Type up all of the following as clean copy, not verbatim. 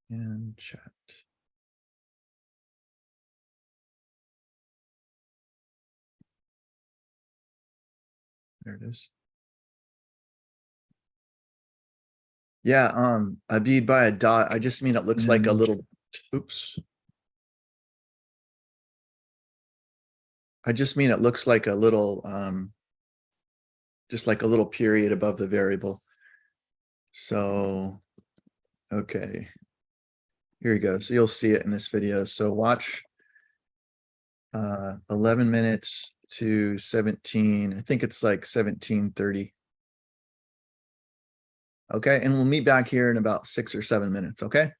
and chat. There it is. Yeah, Abid, by a dot, I just mean it looks like a little, oops. I just mean it looks like a little, just like a little period above the variable. So, okay. Here you go. So you'll see it in this video. So watch 11 minutes to 17. I think it's like 17:30. Okay, and we'll meet back here in about 6 or 7 minutes, okay?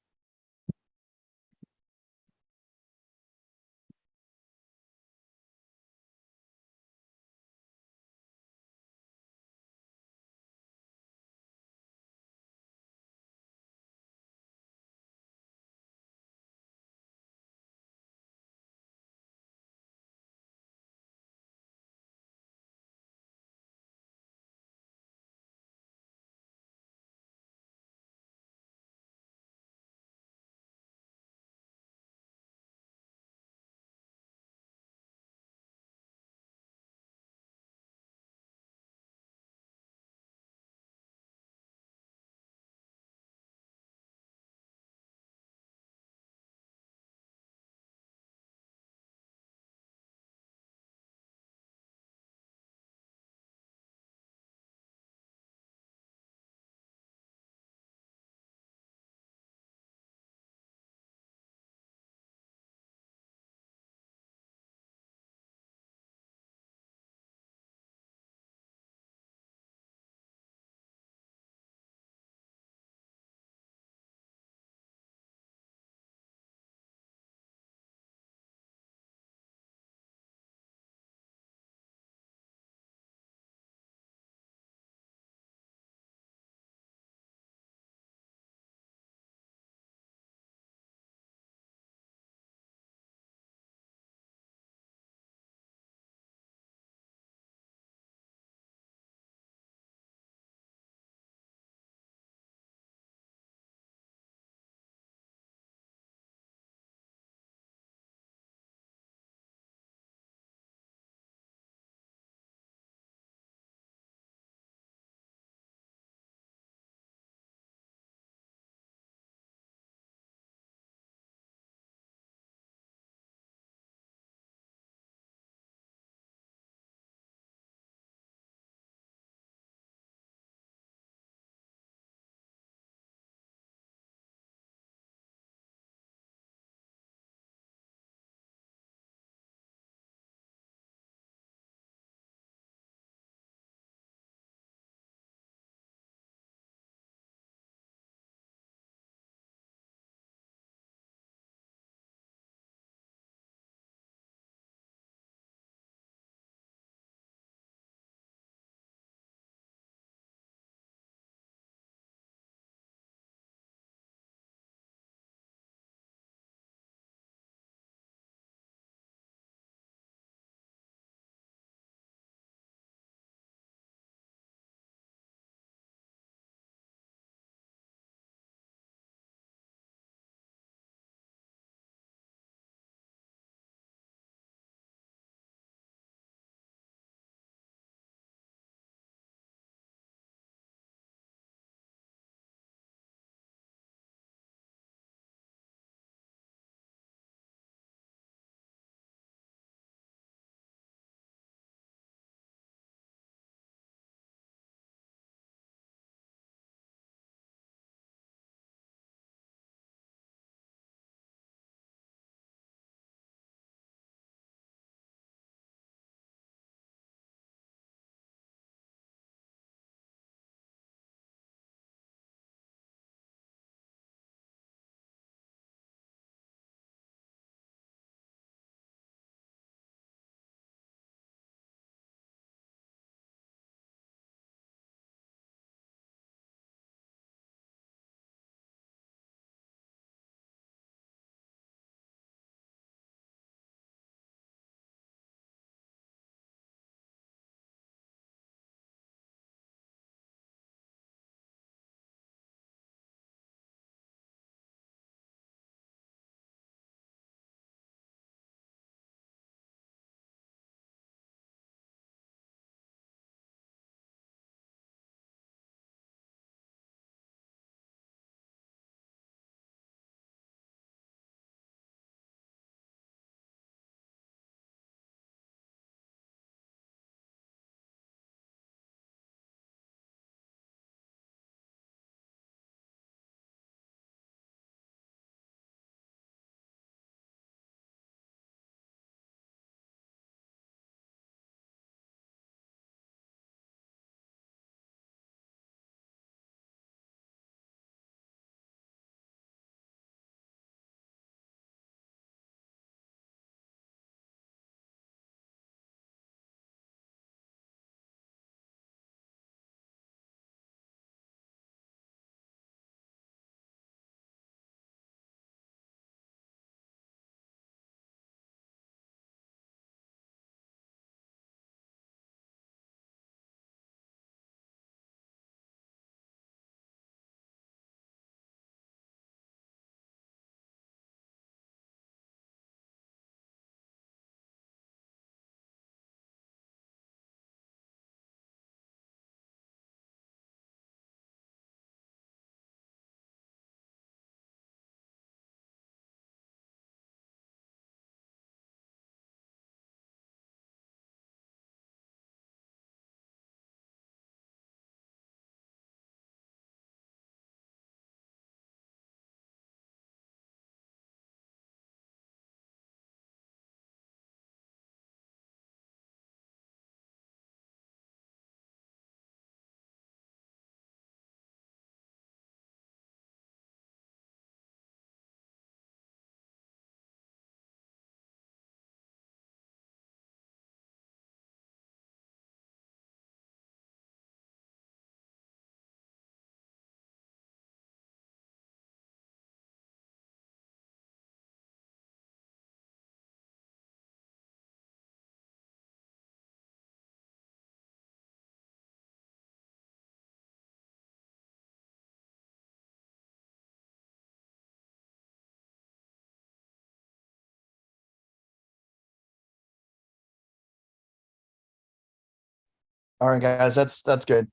All right, guys, that's good.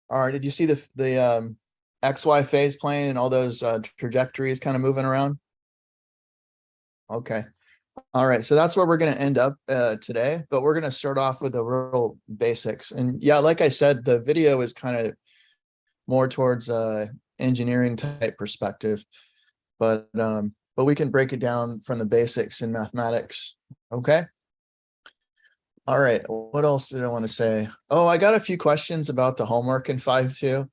All right, did you see the XY phase plane and all those trajectories kind of moving around? Okay. All right, so that's where we're going to end up today, but we're going to start off with the real basics. And yeah, like I said, the video is kind of more towards engineering type perspective, but we can break it down from the basics in mathematics. Okay. All right, what else did I want to say? Oh, I got a few questions about the homework in 5.2.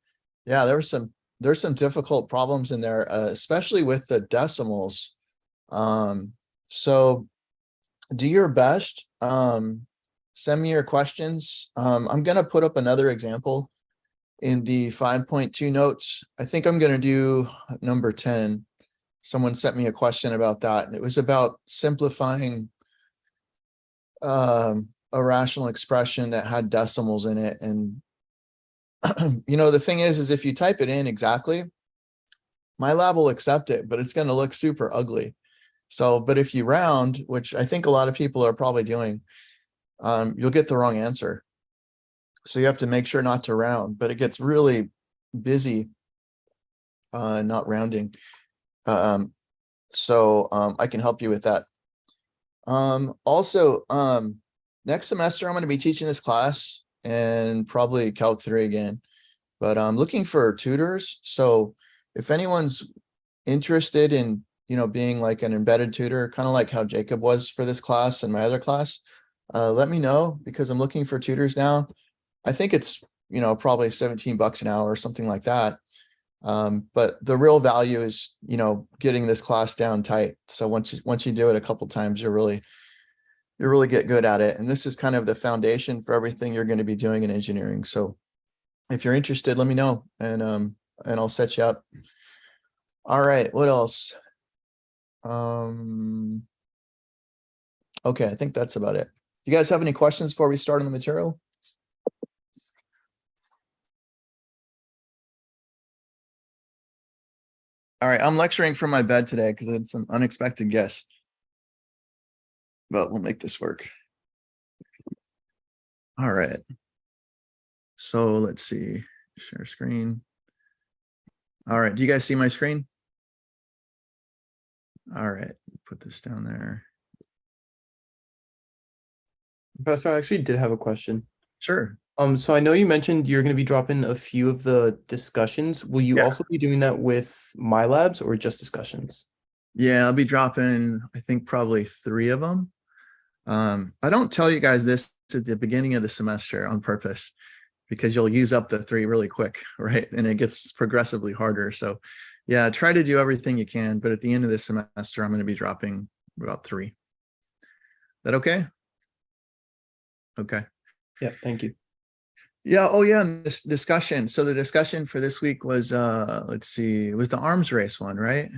Yeah, there's some difficult problems in there, especially with the decimals. So do your best. Send me your questions. I'm going to put up another example in the 5.2 notes. I think I'm going to do number 10. Someone sent me a question about that, and it was about simplifying a rational expression that had decimals in it. And the thing is if you type it in exactly, my lab will accept it, but it's going to look super ugly. So, but if you round, which I think a lot of people are probably doing, you'll get the wrong answer. So you have to make sure not to round, but it gets really busy not rounding. So I can help you with that. Also, next semester, I'm going to be teaching this class and probably Calc 3 again, but I'm looking for tutors. So if anyone's interested in, being like an embedded tutor, kind of like how Jacob was for this class and my other class, let me know, because I'm looking for tutors now. I think it's, probably $17 an hour or something like that. But the real value is, getting this class down tight. So once you do it a couple times, you really get good at it. And this is kind of the foundation for everything you're going to be doing in engineering. So if you're interested, let me know, and I'll set you up. All right, what else? Okay, I think that's about it. You guys have any questions before we start on the material? All right, I'm lecturing from my bed today because it's an unexpected guest, but we'll make this work. All right. So let's see, share screen. All right, do you guys see my screen? All right, put this down there. Professor, I actually did have a question. Sure. So I know you mentioned you're going to be dropping a few of the discussions. Will you Yeah. also be doing that with my labs or just discussions? Yeah, I'll be dropping, I think, probably 3 of them. I don't tell you guys this at the beginning of the semester on purpose, because you'll use up the 3 really quick, right? And it gets progressively harder. So yeah, try to do everything you can, but at the end of the semester, I'm going to be dropping about 3. Is that okay? Okay. Yeah, thank you. Yeah. Oh yeah. And this discussion. So the discussion for this week was, let's see, it was the arms race one, right?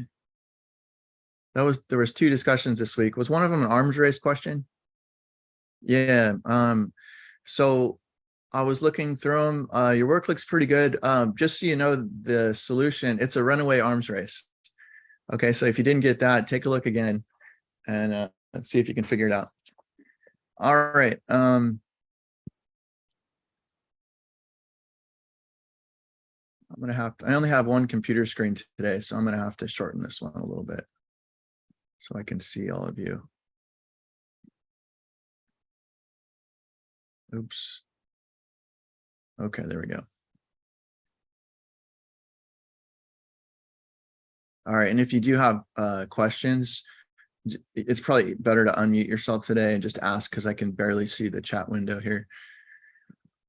There was 2 discussions this week. Was one of them an arms race question? Yeah. So I was looking through them. Your work looks pretty good. Just so you know, the solution, it's a runaway arms race. Okay, so if you didn't get that, take a look again and let's see if you can figure it out. All right. I only have one computer screen today, so I'm gonna have to shorten this one a little bit so I can see all of you. Oops. Okay, there we go. All right, and if you do have questions, it's probably better to unmute yourself today and just ask, because I can barely see the chat window here.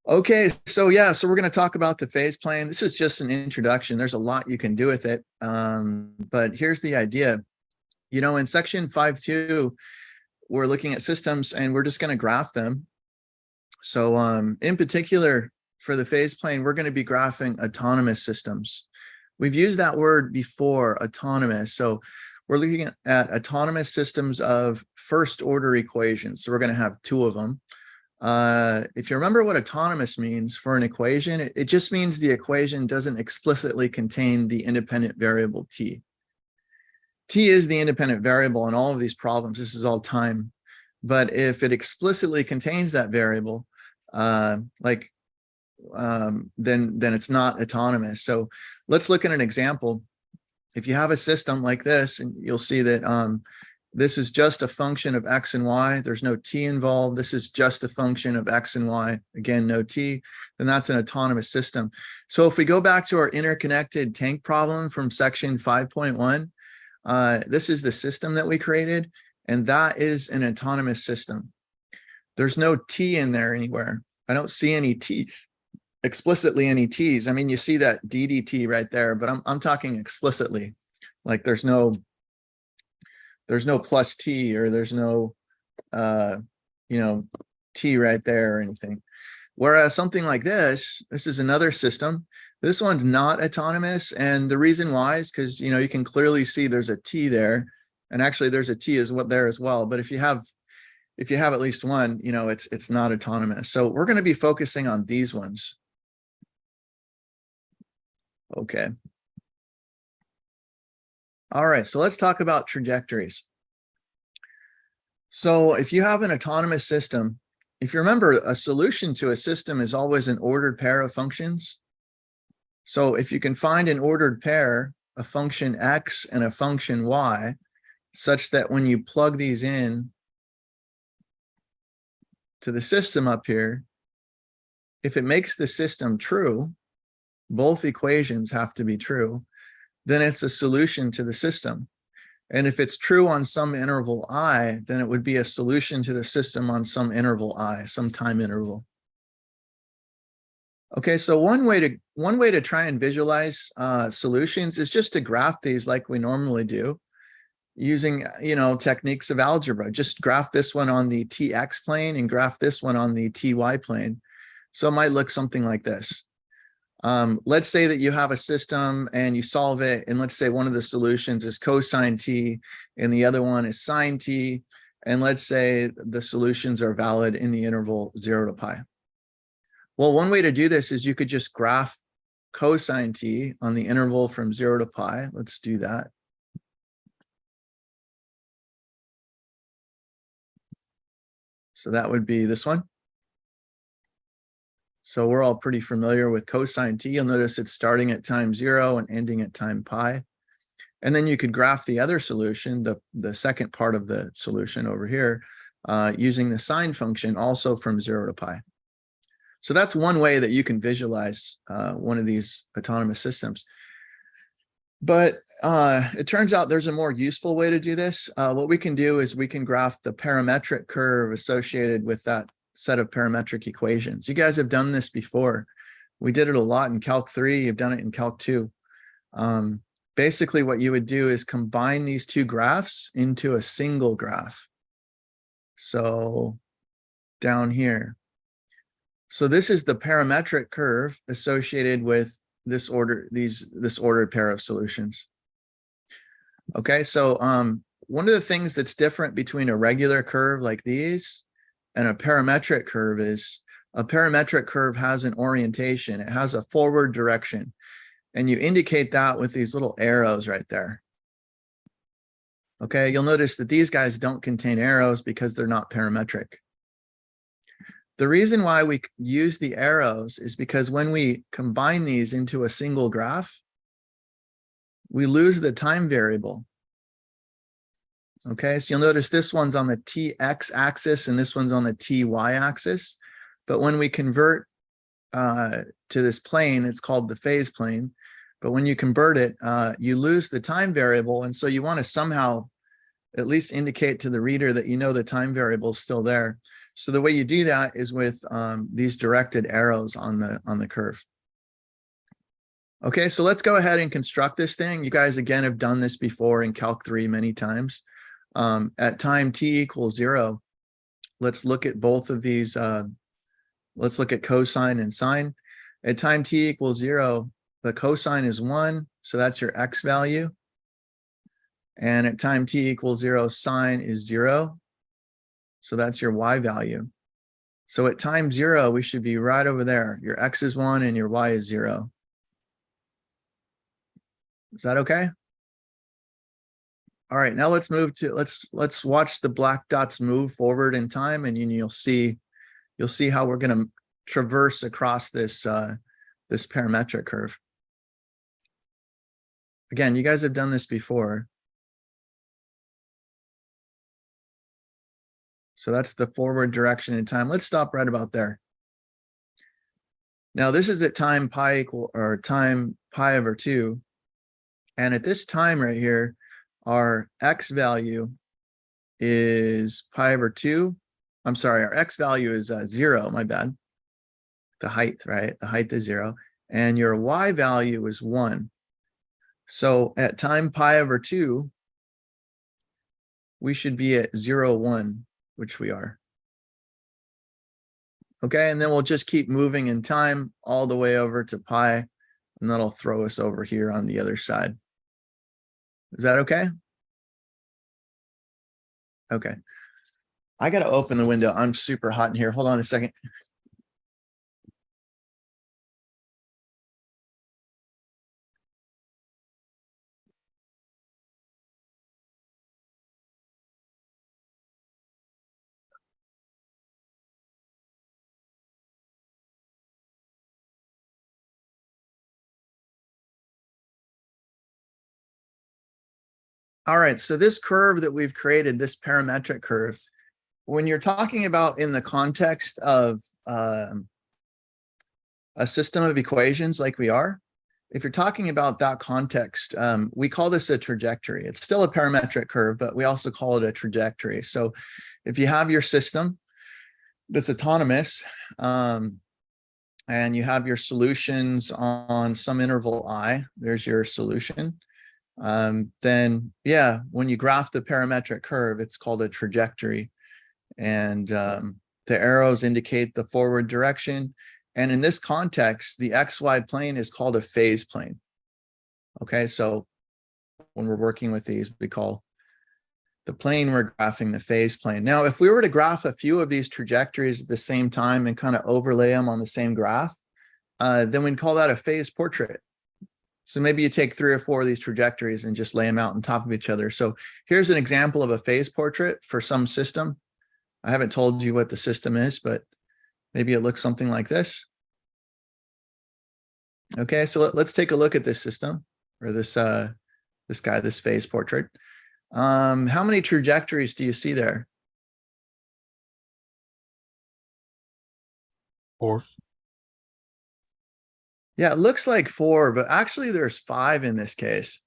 Okay, so yeah, so we're going to talk about the phase plane. This is just an introduction. There's a lot you can do with it, but here's the idea. In section 5.2, we're looking at systems and we're just going to graph them. So in particular, for the phase plane, we're going to be graphing autonomous systems. We've used that word before, autonomous. So we're looking at autonomous systems of first order equations. So we're going to have 2 of them. If you remember what autonomous means for an equation, it just means the equation doesn't explicitly contain the independent variable t. T is the independent variable in all of these problems. This is all time. But if it explicitly contains that variable, then it's not autonomous. So let's look at an example. If you have a system like this, and you'll see that this is just a function of x and y. There's no t involved. This is just a function of x and y. Again, no t. Then that's an autonomous system. So if we go back to our interconnected tank problem from section 5.1, this is the system that we created, and that is an autonomous system. There's no t in there anywhere. I don't see any t, explicitly any t's. I mean, you see that ddt right there, but I'm talking explicitly. Like there's no plus t, or there's no t right there or anything. Whereas something like this is another system. This one's not autonomous, and the reason why is because you can clearly see there's a t there, and actually there's a t there as well. But if you have at least one, it's not autonomous. So we're going to be focusing on these ones. Okay. All right, so let's talk about trajectories. So if you have an autonomous system, if you remember, a solution to a system is always an ordered pair of functions. So if you can find an ordered pair, a function x and a function y, such that when you plug these in to the system up here, if it makes the system true, both equations have to be true, then it's a solution to the system. And if it's true on some interval I, then it would be a solution to the system on some interval I, some time interval. Okay, so one way to try and visualize solutions is just to graph these like we normally do, using techniques of algebra. Just graph this one on the tx plane and graph this one on the ty plane. So it might look something like this. Let's say that you have a system and you solve it, and let's say one of the solutions is cosine t and the other one is sine t, and let's say the solutions are valid in the interval 0 to pi. Well, one way to do this is you could just graph cosine t on the interval from 0 to pi. Let's do that. So that would be this one. So we're all pretty familiar with cosine t. You'll notice it's starting at time 0 and ending at time pi. And then you could graph the other solution, the second part of the solution over here, using the sine function also from 0 to pi. So that's one way that you can visualize one of these autonomous systems. But it turns out there's a more useful way to do this. What we can do is we can graph the parametric curve associated with that set of parametric equations. You guys have done this before. We did it a lot in Calc 3. You've done it in Calc 2. Basically, what you would do is combine these two graphs into a single graph. So down here. So this is the parametric curve associated with this ordered pair of solutions. Okay, so one of the things that's different between a regular curve like these and a parametric curve is a parametric curve has an orientation. It has a forward direction, and you indicate that with these little arrows right there. Okay, you'll notice that these guys don't contain arrows because they're not parametric. The reason why we use the arrows is because when we combine these into a single graph, we lose the time variable. Okay, so you'll notice this one's on the tx axis and this one's on the ty axis. But when we convert to this plane, it's called the phase plane. But when you convert it, you lose the time variable. And so you want to somehow at least indicate to the reader that the time variable is still there. So the way you do that is with these directed arrows on the curve. Okay, so let's go ahead and construct this thing. You guys, again, have done this before in Calc 3 many times. At time t equals 0, let's look at both of these. Let's look at cosine and sine. At time t equals 0, the cosine is 1, so that's your x value. And at time t equals 0, sine is 0. So that's your y value. So at time 0, we should be right over there. Your x is 1 and your y is 0. Is that okay? All right, now let's move to let's watch the black dots move forward in time, and you'll see how we're going to traverse across this this parametric curve. Again, you guys have done this before. So that's the forward direction in time. Let's stop right about there. Now this is at time pi equal, or time pi over 2. And at this time right here, our x value is pi over 2. I'm sorry, our x value is 0, my bad. The height, right? The height is 0. And your y value is 1. So at time pi over 2, we should be at 0, 1, which we are. Okay, and then we'll just keep moving in time all the way over to pi, and that'll throw us over here on the other side. Is that okay? Okay. I got to open the window. I'm super hot in here. Hold on a second. All right, so this curve that we've created, this parametric curve, when you're talking about in the context of a system of equations like we are, if you're talking about that context, we call this a trajectory. It's still a parametric curve, but we also call it a trajectory. So if you have your system that's autonomous, and you have your solutions on some interval I, there's your solution. Then yeah, when you graph the parametric curve, it's called a trajectory. And the arrows indicate the forward direction. And in this context, the XY plane is called a phase plane. Okay, so when we're working with these, we call the plane we're graphing the phase plane. Now, if we were to graph a few of these trajectories at the same time and kind of overlay them on the same graph, then we'd call that a phase portrait. So maybe you take 3 or 4 of these trajectories and just lay them out on top of each other. So here's an example of a phase portrait for some system. I haven't told you what the system is, but maybe it looks something like this. Okay, so let's take a look at this system, or this guy, this phase portrait. How many trajectories do you see there? 4. Yeah, it looks like 4, but actually there's 5 in this case.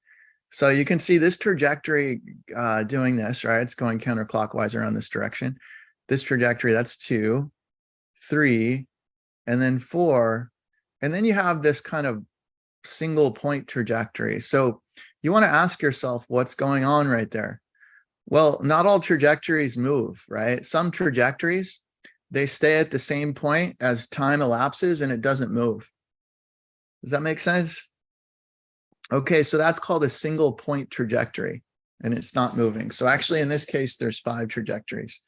So you can see this trajectory doing this, right? It's going counterclockwise around this direction. This trajectory, that's 2, 3, and then 4. And then you have this kind of single point trajectory. So you want to ask yourself what's going on right there. Well, not all trajectories move, right? Some trajectories, they stay at the same point as time elapses and it doesn't move. Does that make sense? Okay, so that's called a single point trajectory and it's not moving. So actually in this case, there's 5 trajectories.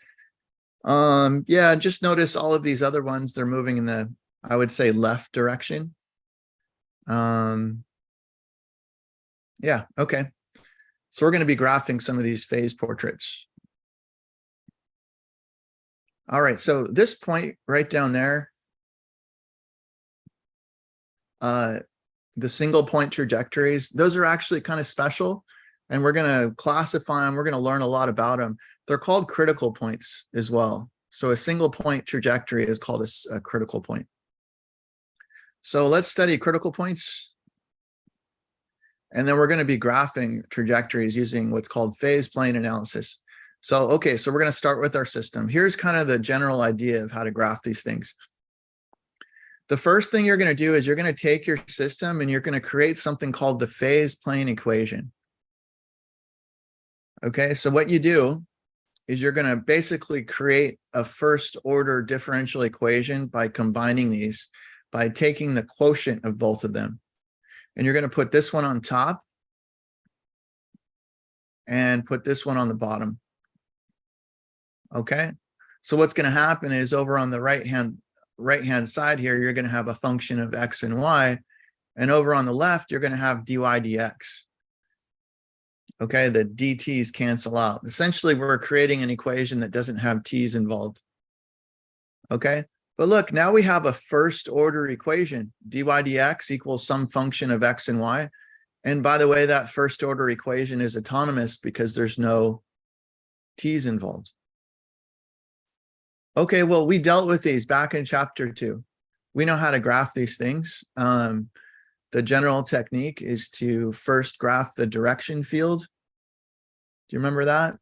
Yeah, just notice all of these other ones, they're moving in the, I would say, left direction. Yeah, okay. So we're going to be graphing some of these phase portraits. All right, so this point right down there, the single point trajectories, those are actually kind of special, and we're going to classify them. We're going to learn a lot about them. They're called critical points as well. So a single point trajectory is called a critical point. So let's study critical points. And then we're going to be graphing trajectories using what's called phase plane analysis. So, okay, so we're going to start with our system. Here's kind of the general idea of how to graph these things. The first thing you're going to do is you're going to take your system and you're going to create something called the phase plane equation. Okay, so what you do is you're going to basically create a first order differential equation by combining these, by taking the quotient of both of them. And you're going to put this one on top and put this one on the bottom. Okay, so what's going to happen is over on the right hand side here, you're going to have a function of x and y, and over on the left, you're going to have dy dx. Okay, the dt's cancel out. Essentially, we're creating an equation that doesn't have t's involved. Okay, but look, now we have a first order equation. dy dx equals some function of x and y. And by the way, that first order equation is autonomous because there's no t's involved. Okay, well, we dealt with these back in chapter 2. We know how to graph these things. The general technique is to first graph the direction field. Do you remember that?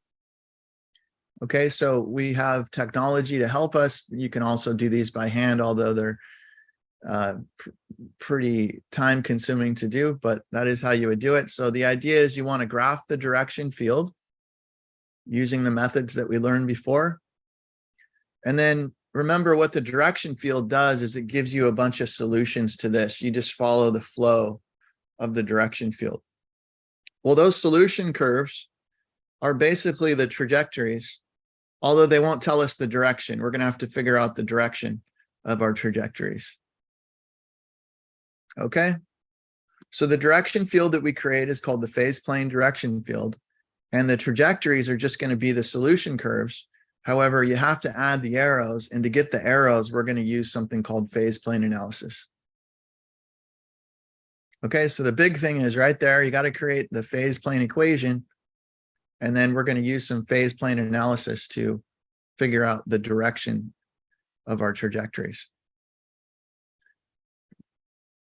Okay, so we have technology to help us. You can also do these by hand, although they're pretty time consuming to do, but that is how you would do it. So the idea is you want to graph the direction field using the methods that we learned before. And then remember what the direction field does is it gives you a bunch of solutions to this. You just follow the flow of the direction field. Well, those solution curves are basically the trajectories, although they won't tell us the direction. We're going to have to figure out the direction of our trajectories. Okay, so the direction field that we create is called the phase plane direction field, and the trajectories are just going to be the solution curves. However, you have to add the arrows, and to get the arrows, we're going to use something called phase plane analysis. Okay, so the big thing is right there, you got to create the phase plane equation, and then we're going to use some phase plane analysis to figure out the direction of our trajectories.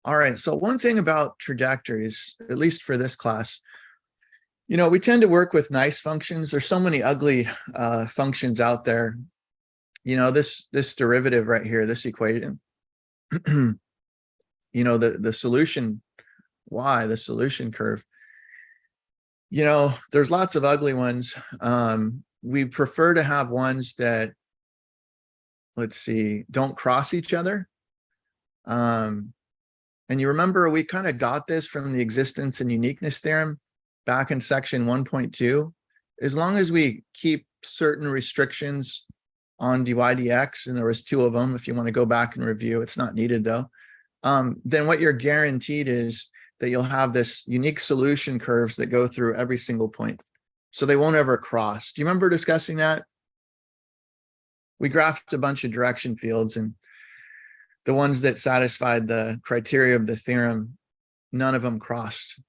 All right, so one thing about trajectories, at least for this class, you know, we tend to work with nice functions. There's so many ugly functions out there. You know, this derivative right here, this equation, you know, the solution y, the solution curve, you know, there's lots of ugly ones. We prefer to have ones that, let's see, don't cross each other. And you remember we kind of got this from the existence and uniqueness theorem back in section 1.2. As long as we keep certain restrictions on dy dx, and there was 2 of them, if you want to go back and review, it's not needed though, then what you're guaranteed is that you'll have this unique solution curves that go through every single point. So they won't ever cross. Do you remember discussing that? We graphed a bunch of direction fields, and the ones that satisfied the criteria of the theorem, none of them crossed.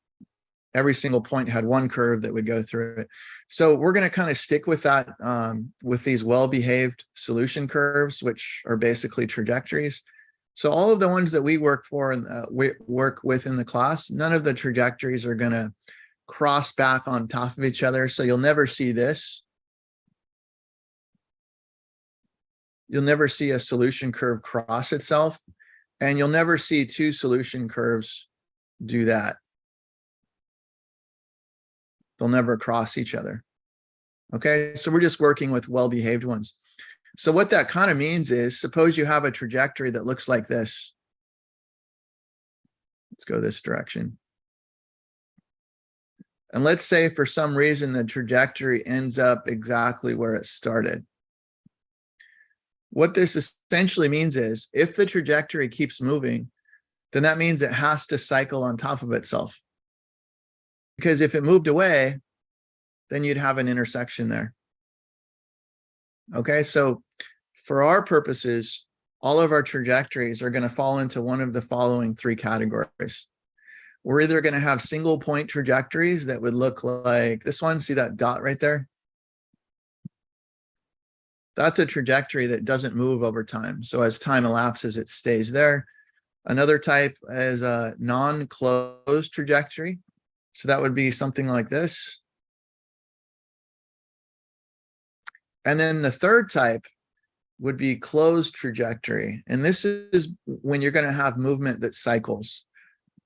Every single point had one curve that would go through it. So we're going to kind of stick with that, with these well-behaved solution curves, which are basically trajectories. So all of the ones that we work for and we work with in the class, none of the trajectories are going to cross back on top of each other. So you'll never see this. You'll never see a solution curve cross itself, and you'll never see 2 solution curves do that. They'll never cross each other. Okay, so we're just working with well-behaved ones. So what that kind of means is, suppose you have a trajectory that looks like this. Let's go this direction. And let's say for some reason the trajectory ends up exactly where it started. What this essentially means is if the trajectory keeps moving, then that means it has to cycle on top of itself. Because if it moved away, then you'd have an intersection there. Okay, so for our purposes, all of our trajectories are going to fall into one of the following 3 categories. We're either going to have single point trajectories that would look like this one. See that dot right there? That's a trajectory that doesn't move over time. So as time elapses, it stays there. Another type is a non-closed trajectory. So that would be something like this. And then the third type would be closed trajectory. And this is when you're going to have movement that cycles.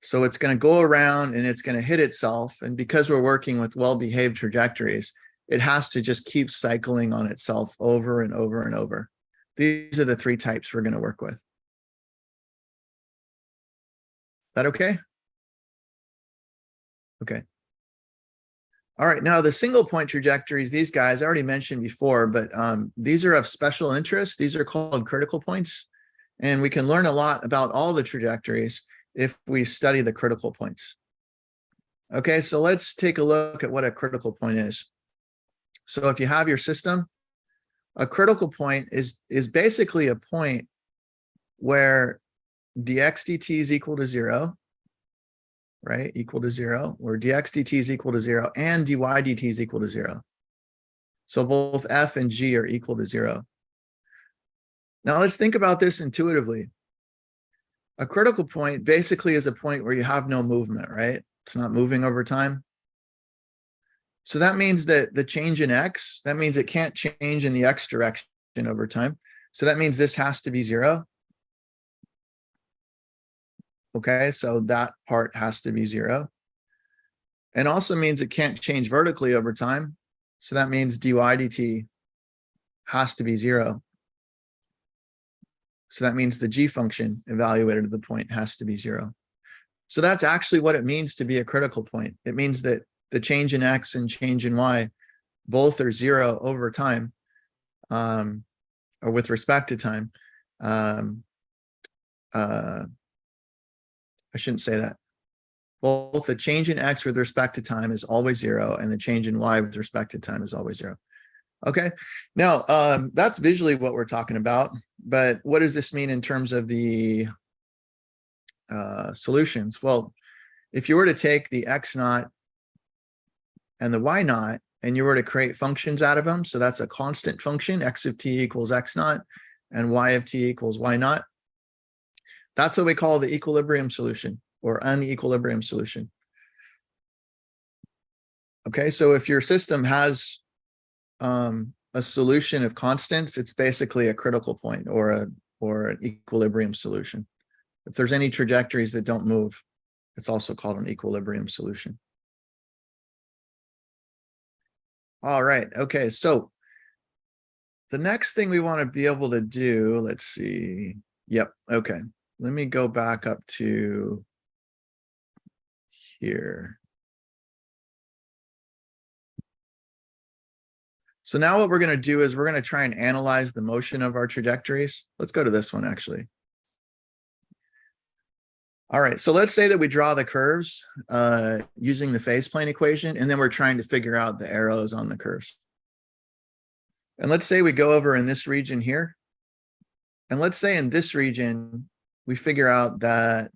So it's going to go around and it's going to hit itself. And because we're working with well-behaved trajectories, it has to just keep cycling on itself over and over and over. These are the 3 types we're going to work with. Is that okay? Okay. All right, now the single point trajectories, these guys I already mentioned before, but these are of special interest. These are called critical points. And we can learn a lot about all the trajectories if we study the critical points. Okay, so let's take a look at what a critical point is. So if you have your system, a critical point is basically a point where dx dt is equal to 0, right? Equal to 0, where dx dt is equal to 0 and dy dt is equal to 0. So both f and g are equal to 0. Now let's think about this intuitively. A critical point basically is a point where you have no movement, right? It's not moving over time. So that means that the change in x, that means it can't change in the x direction over time. So that means this has to be 0. Okay, so that part has to be 0. And also means it can't change vertically over time. So that means dy dt has to be 0. So that means the g function evaluated at the point has to be 0. So that's actually what it means to be a critical point. It means that the change in x and change in y both are 0 over time, or with respect to time. I shouldn't say that. Both the change in x with respect to time is always 0, and the change in y with respect to time is always 0. Okay, now that's visually what we're talking about, but what does this mean in terms of the solutions? Well, if you were to take the x naught and the y naught, and you were to create functions out of them, so that's a constant function, x of t equals x naught, and y of t equals y naught. That's what we call the equilibrium solution, or unequilibrium solution. Okay, so if your system has a solution of constants, it's basically a critical point, or an equilibrium solution. If there's any trajectories that don't move, it's also called an equilibrium solution. All right, okay, so the next thing we want to be able to do, let's see. Yep, okay. Let me go back up to here. So now what we're going to do is we're going to try and analyze the motion of our trajectories. Let's go to this one, actually. All right, so let's say that we draw the curves using the phase plane equation, and then we're trying to figure out the arrows on the curves. And let's say we go over in this region here. And let's say in this region, we figure out that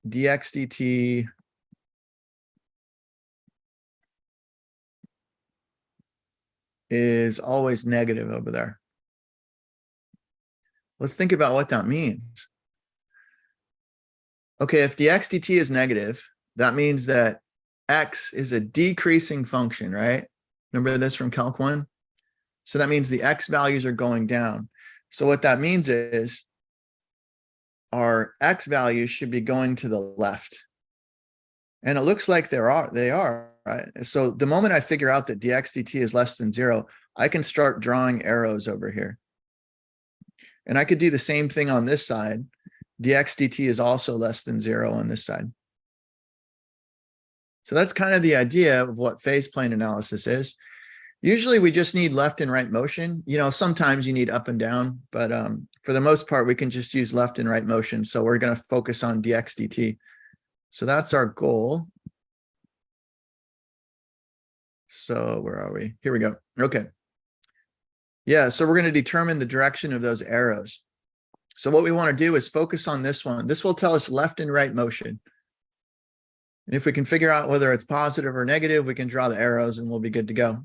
dx dt is always negative over there. Let's think about what that means. Okay, if dx dt is negative, that means that x is a decreasing function, right? Remember this from Calc 1? So that means the x values are going down. So what that means is our x values should be going to the left. And it looks like they are, right? So the moment I figure out that dx dt is less than 0, I can start drawing arrows over here. And I could do the same thing on this side. Dx dt is also less than 0 on this side. So that's kind of the idea of what phase plane analysis is. Usually we just need left and right motion. You know, sometimes you need up and down, but for the most part, we can just use left and right motion. So we're going to focus on dx dt. So that's our goal. So where are we? Here we go. Okay. Yeah, so we're going to determine the direction of those arrows. So what we want to do is focus on this one. This will tell us left and right motion. And if we can figure out whether it's positive or negative, we can draw the arrows and we'll be good to go.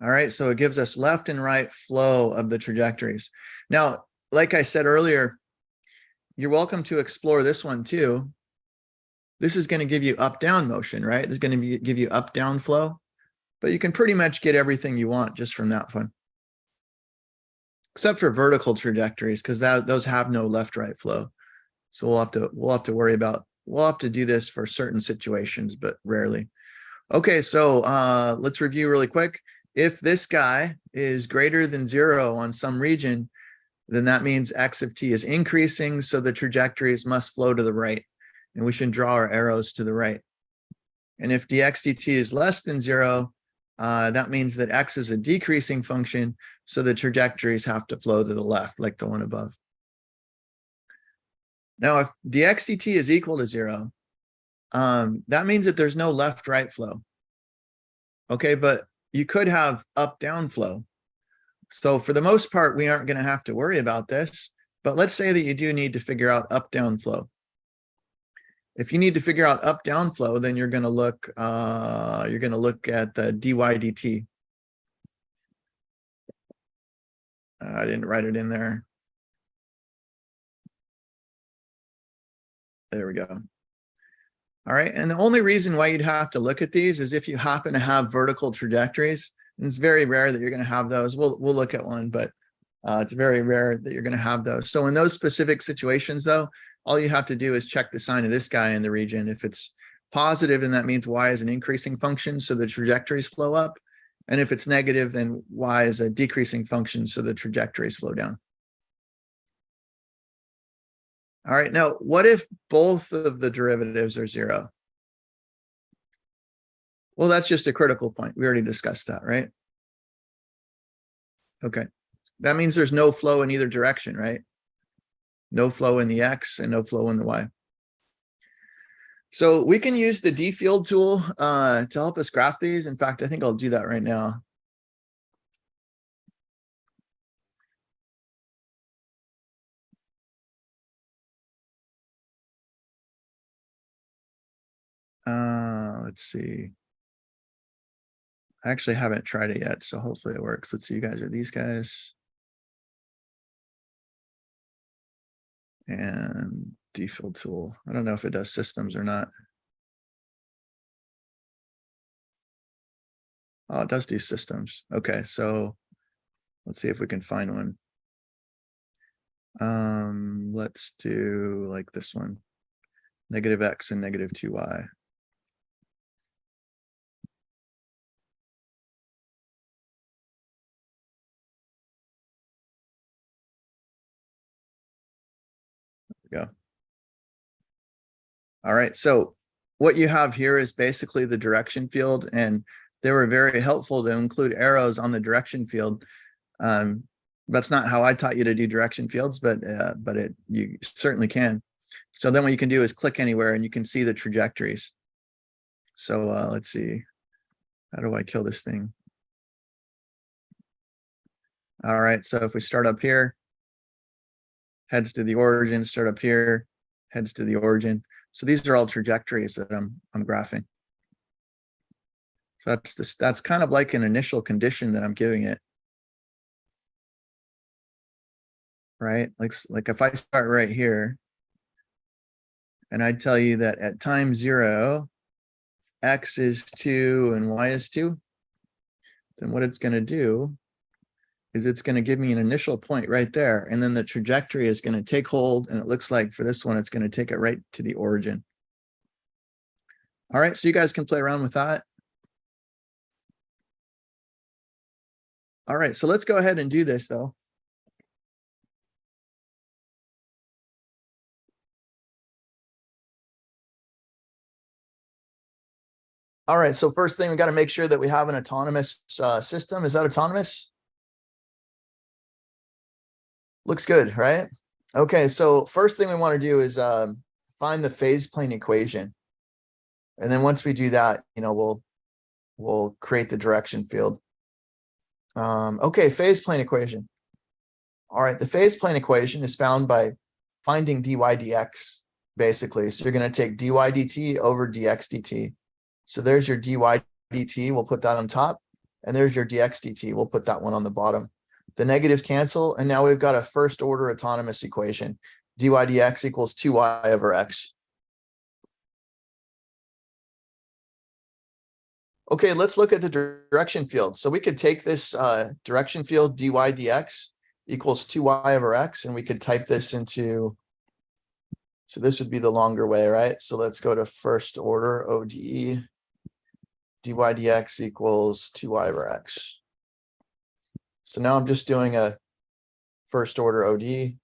All right, so it gives us left and right flow of the trajectories. Now, like I said earlier, you're welcome to explore this one too. This is going to give you up-down motion, right? This is going to give you up-down flow, but you can pretty much get everything you want just from that one. Except for vertical trajectories, because those have no left-right flow. So we'll have to worry about, we'll have to do this for certain situations, but rarely. Okay, so let's review really quick. If this guy is greater than 0 on some region, then that means x of t is increasing, so the trajectories must flow to the right, and we should draw our arrows to the right. And if dx dt is less than 0, that means that x is a decreasing function, so the trajectories have to flow to the left, like the one above. Now, if dx dt is equal to 0, that means that there's no left-right flow. Okay, but you could have up-down flow. So for the most part, we aren't going to have to worry about this. But let's say that you do need to figure out up-down flow. If you need to figure out up-down flow, then you're going to look at the dy dt. I didn't write it in there. There we go. All right, and the only reason why you'd have to look at these is if you happen to have vertical trajectories. And it's very rare that you're going to have those. We'll look at one, but it's very rare that you're going to have those. So in those specific situations, though, all you have to do is check the sign of this guy in the region. If it's positive, then that means y is an increasing function, so the trajectories flow up. And if it's negative, then y is a decreasing function, so the trajectories flow down. All right, now what if both of the derivatives are 0? Well, that's just a critical point. We already discussed that, right? Okay, that means there's no flow in either direction, right? No flow in the x and no flow in the y. So we can use the D field tool to help us graph these. In fact, I think I'll do that right now. Let's see. I actually haven't tried it yet, so hopefully it works. Let's see, you guys are these guys. And D field tool. I don't know if it does systems or not. Oh, it does do systems. Okay, so let's see if we can find one. Let's do like this one. Negative x and negative 2y. There we go. All right, so what you have here is basically the direction field, and they were very helpful to include arrows on the direction field. That's not how I taught you to do direction fields, but you certainly can. So then what you can do is click anywhere and you can see the trajectories. So let's see, how do I kill this thing? All right, so if we start up here, heads to the origin, start up here, heads to the origin. So these are all trajectories that I'm graphing. So that's kind of like an initial condition that I'm giving it. Right? Like if I start right here and I tell you that at time 0, x is 2 and y is 2, then what it's going to do is it's going to give me an initial point right there. And then the trajectory is going to take hold. And it looks like for this one, it's going to take it right to the origin. All right, so you guys can play around with that. All right, so let's go ahead and do this though. All right, so first thing, we got to make sure that we have an autonomous system. Is that autonomous? Looks good, right? Okay, so first thing we want to do is find the phase plane equation. And then once we do that, we'll create the direction field. Okay, phase plane equation. All right, the phase plane equation is found by finding dy dx, basically. So you're going to take dy dt over dx dt. So there's your dy dt, we'll put that on top. And there's your dx dt, we'll put that one on the bottom. The negatives cancel, and now we've got a first order autonomous equation. Dy dx equals 2y over x. Okay, let's look at the direction field. So we could take this direction field dy dx equals 2y over x, and we could type this into, so this would be the longer way, right? So let's go to first order ODE. Dy dx equals 2y over x. So now I'm just doing a first order OD.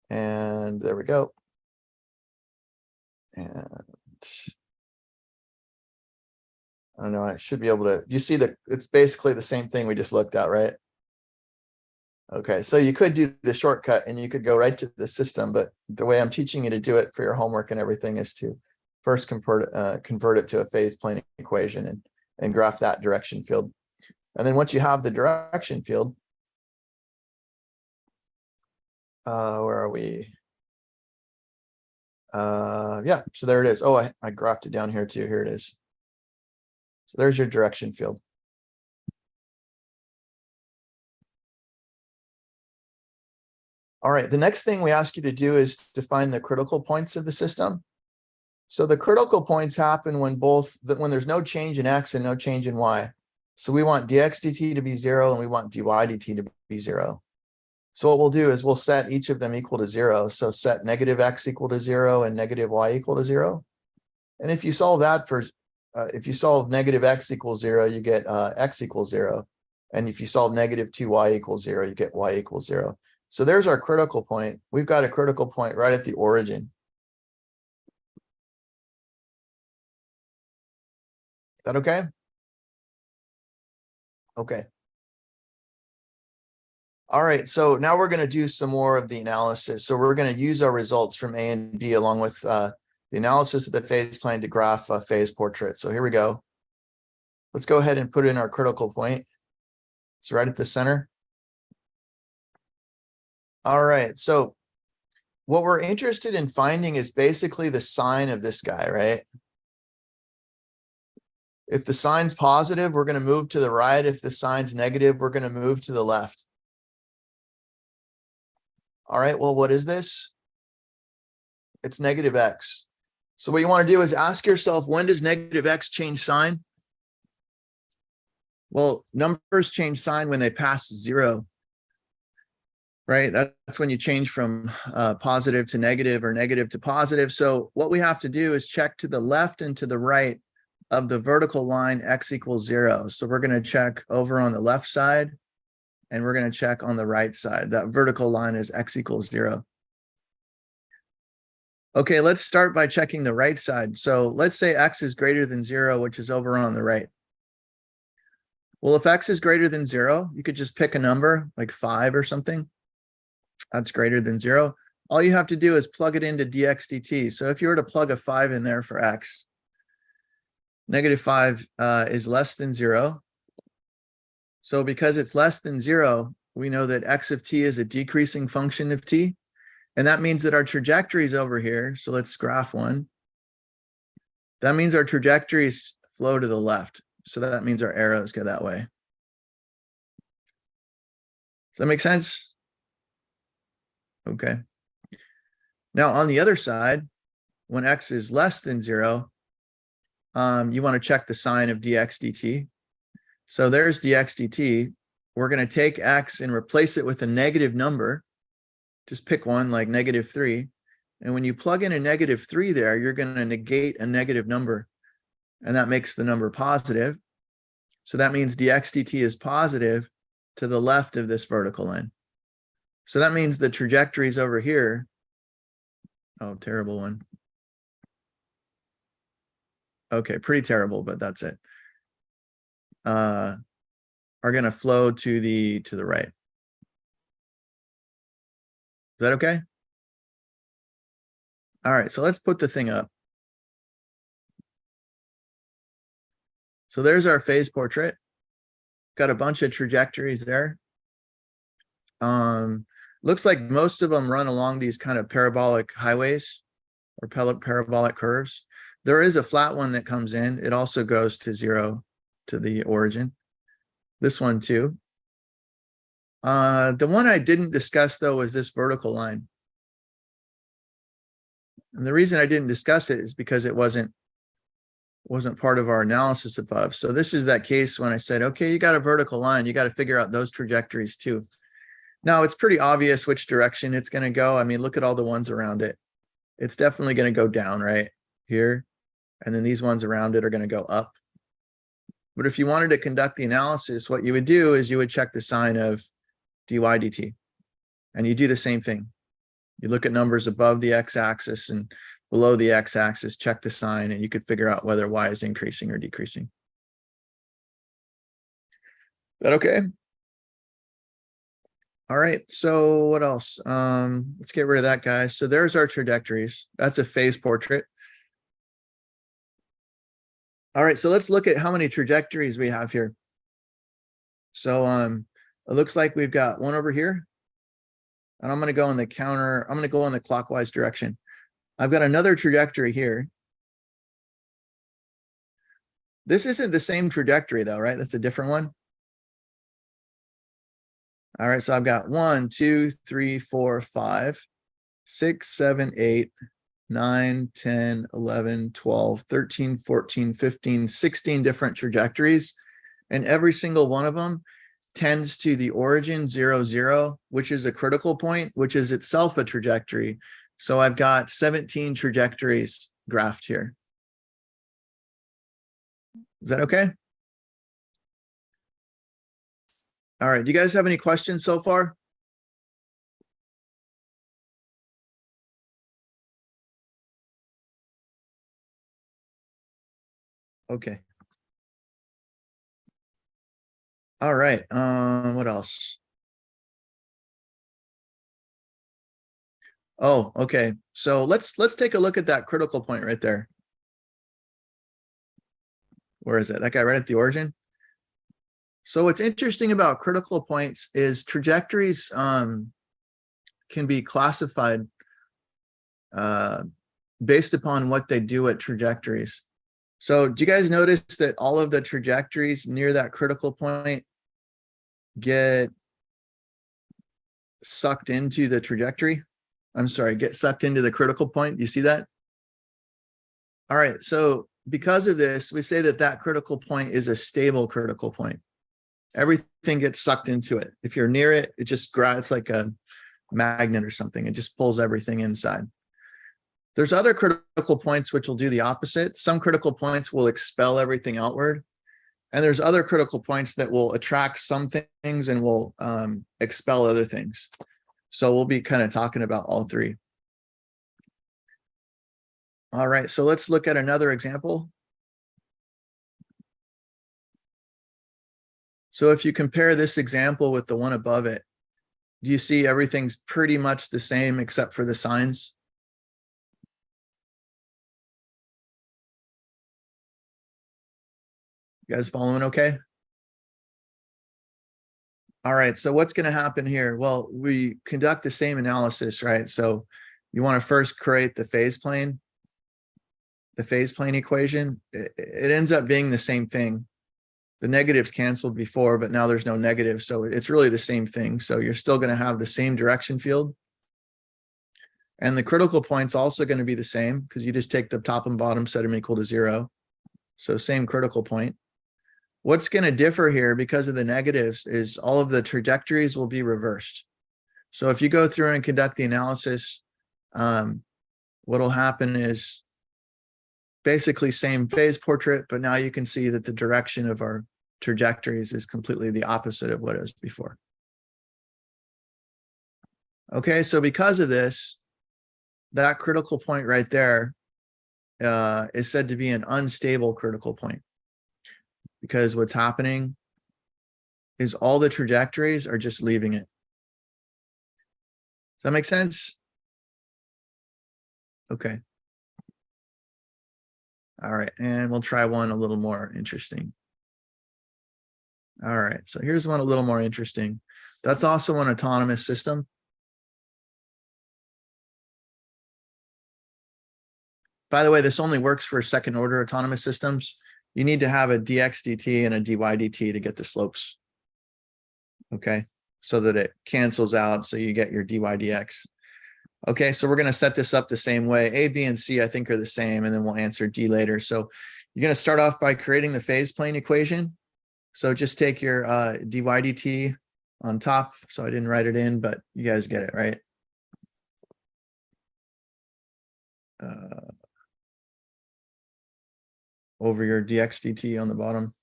And there we go. And I don't know, I should be able to, you see that it's basically the same thing we just looked at, right? Okay, so you could do the shortcut and you could go right to the system, but the way I'm teaching you to do it for your homework and everything is to first convert it to a phase plane equation and graph that direction field. And then once you have the direction field, where are we? Yeah, so there it is. Oh, I graphed it down here too. Here it is. So there's your direction field. All right, the next thing we ask you to do is to find the critical points of the system. So the critical points happen when when there's no change in x and no change in y. So we want dx dt to be 0 and we want dy dt to be 0. So what we'll do is we'll set each of them equal to 0. So set negative x equal to 0 and negative y equal to 0. And if you solve that if you solve negative x equals 0, you get x equals 0. And if you solve negative 2y equals 0, you get y equals 0. So there's our critical point. We've got a critical point right at the origin. Is that okay? Okay. All right, so now we're going to do some more of the analysis. So we're going to use our results from A and B along with the analysis of the phase plane to graph a phase portrait. So here we go. Let's go ahead and put in our critical point. It's right at the center. All right, so what we're interested in finding is basically the sign of this guy, right? If the sign's positive, we're going to move to the right. If the sign's negative, we're going to move to the left. All right, well, what is this? It's negative x. So what you want to do is ask yourself, when does negative x change sign? Well, numbers change sign when they pass 0, right? That's when you change from positive to negative or negative to positive. So what we have to do is check to the left and to the right of the vertical line x equals 0. So we're going to check over on the left side and we're going to check on the right side. That vertical line is x equals 0. Okay, let's start by checking the right side. So let's say x is greater than 0, which is over on the right. Well, if x is greater than 0, you could just pick a number like 5 or something. That's greater than 0. All you have to do is plug it into dx dt. So if you were to plug a 5 in there for x, negative 5 is less than 0. So because it's less than 0, we know that x of t is a decreasing function of t. And that means that our trajectory is over here. So let's graph one. That means our trajectories flow to the left. So that means our arrows go that way. Does that make sense? Okay. Now on the other side, when x is less than 0, you want to check the sign of dx dt. So there's dx dt. We're going to take x and replace it with a negative number. Just pick one like negative 3. And when you plug in a negative 3 there, you're going to negate a negative number. And that makes the number positive. So that means dx dt is positive to the left of this vertical line. So that means the trajectory is over here. Oh, terrible one. Okay, pretty terrible, but that's it. Are going to flow to the right. Is that okay? All right, so let's put the thing up. So there's our phase portrait. Got a bunch of trajectories there. Looks like most of them run along these kind of parabolic highways or parabolic curves. There is a flat one that comes in. It also goes to 0 to the origin. This one too. The one I didn't discuss though was this vertical line. And the reason I didn't discuss it is because it wasn't part of our analysis above. So this is that case when I said, okay, you got a vertical line, you got to figure out those trajectories too. Now it's pretty obvious which direction it's going to go. I mean, look at all the ones around it. It's definitely going to go down right here. And then these ones around it are going to go up. But if you wanted to conduct the analysis, what you would do is you would check the sign of dy dt. And you do the same thing. You look at numbers above the x-axis and below the x-axis, check the sign, and you could figure out whether y is increasing or decreasing. Is that okay? All right, so what else? Let's get rid of that guy. So there's our trajectories. That's a phase portrait. All right, so let's look at how many trajectories we have here. So it looks like we've got one over here. And I'm going to go in the counter. I'm going to go in the clockwise direction. I've got another trajectory here. This isn't the same trajectory though, right? That's a different one. All right, so I've got 1, 2, 3, 4, 5, 6, 7, 8, 9, 10, 11, 12, 13, 14, 15, 16 different trajectories. And every single one of them tends to the origin 0, 0, which is a critical point, which is itself a trajectory. So I've got 17 trajectories graphed here. Is that okay? All right, do you guys have any questions so far? Okay. All right, what else? Oh, okay. So let's take a look at that critical point right there. Where is it? That guy right at the origin? So what's interesting about critical points is trajectories can be classified based upon what they do at trajectories. So do you guys notice that all of the trajectories near that critical point get sucked into the trajectory? I'm sorry, get sucked into the critical point. You see that? All right, so because of this, we say that that critical point is a stable critical point. Everything gets sucked into it. If you're near it, it just grabs like a magnet or something. It just pulls everything inside. There's other critical points which will do the opposite. Some critical points will expel everything outward. And there's other critical points that will attract some things and will expel other things. So we'll be kind of talking about all three. All right, so let's look at another example. So if you compare this example with the one above it, do you see everything's pretty much the same except for the signs? You guys following okay? All right, so what's going to happen here? Well, we conduct the same analysis, right? So you want to first create the phase plane equation. It ends up being the same thing. The negatives canceled before, but now there's no negative. So it's really the same thing. So you're still going to have the same direction field. And the critical point's also going to be the same because you just take the top and bottom, set them equal to 0. So same critical point. What's going to differ here because of the negatives is all of the trajectories will be reversed. So if you go through and conduct the analysis, what'll happen is basically same phase portrait, but now you can see that the direction of our trajectories is completely the opposite of what it was before. Okay, so because of this, that critical point right there is said to be an unstable critical point. Because what's happening is all the trajectories are just leaving it. Does that make sense? Okay. All right, and we'll try one a little more interesting. All right, so here's one a little more interesting. That's also an autonomous system. By the way, this only works for second order autonomous systems. You need to have a dx dt and a dy dt to get the slopes. Okay, so that it cancels out, so you get your dy dx. Okay, so we're going to set this up the same way. A, B, and C, I think, are the same, and then we'll answer D later. So you're going to start off by creating the phase plane equation. So just take your dy dt on top. So I didn't write it in, but you guys get it, right? Over your dx dt on the bottom.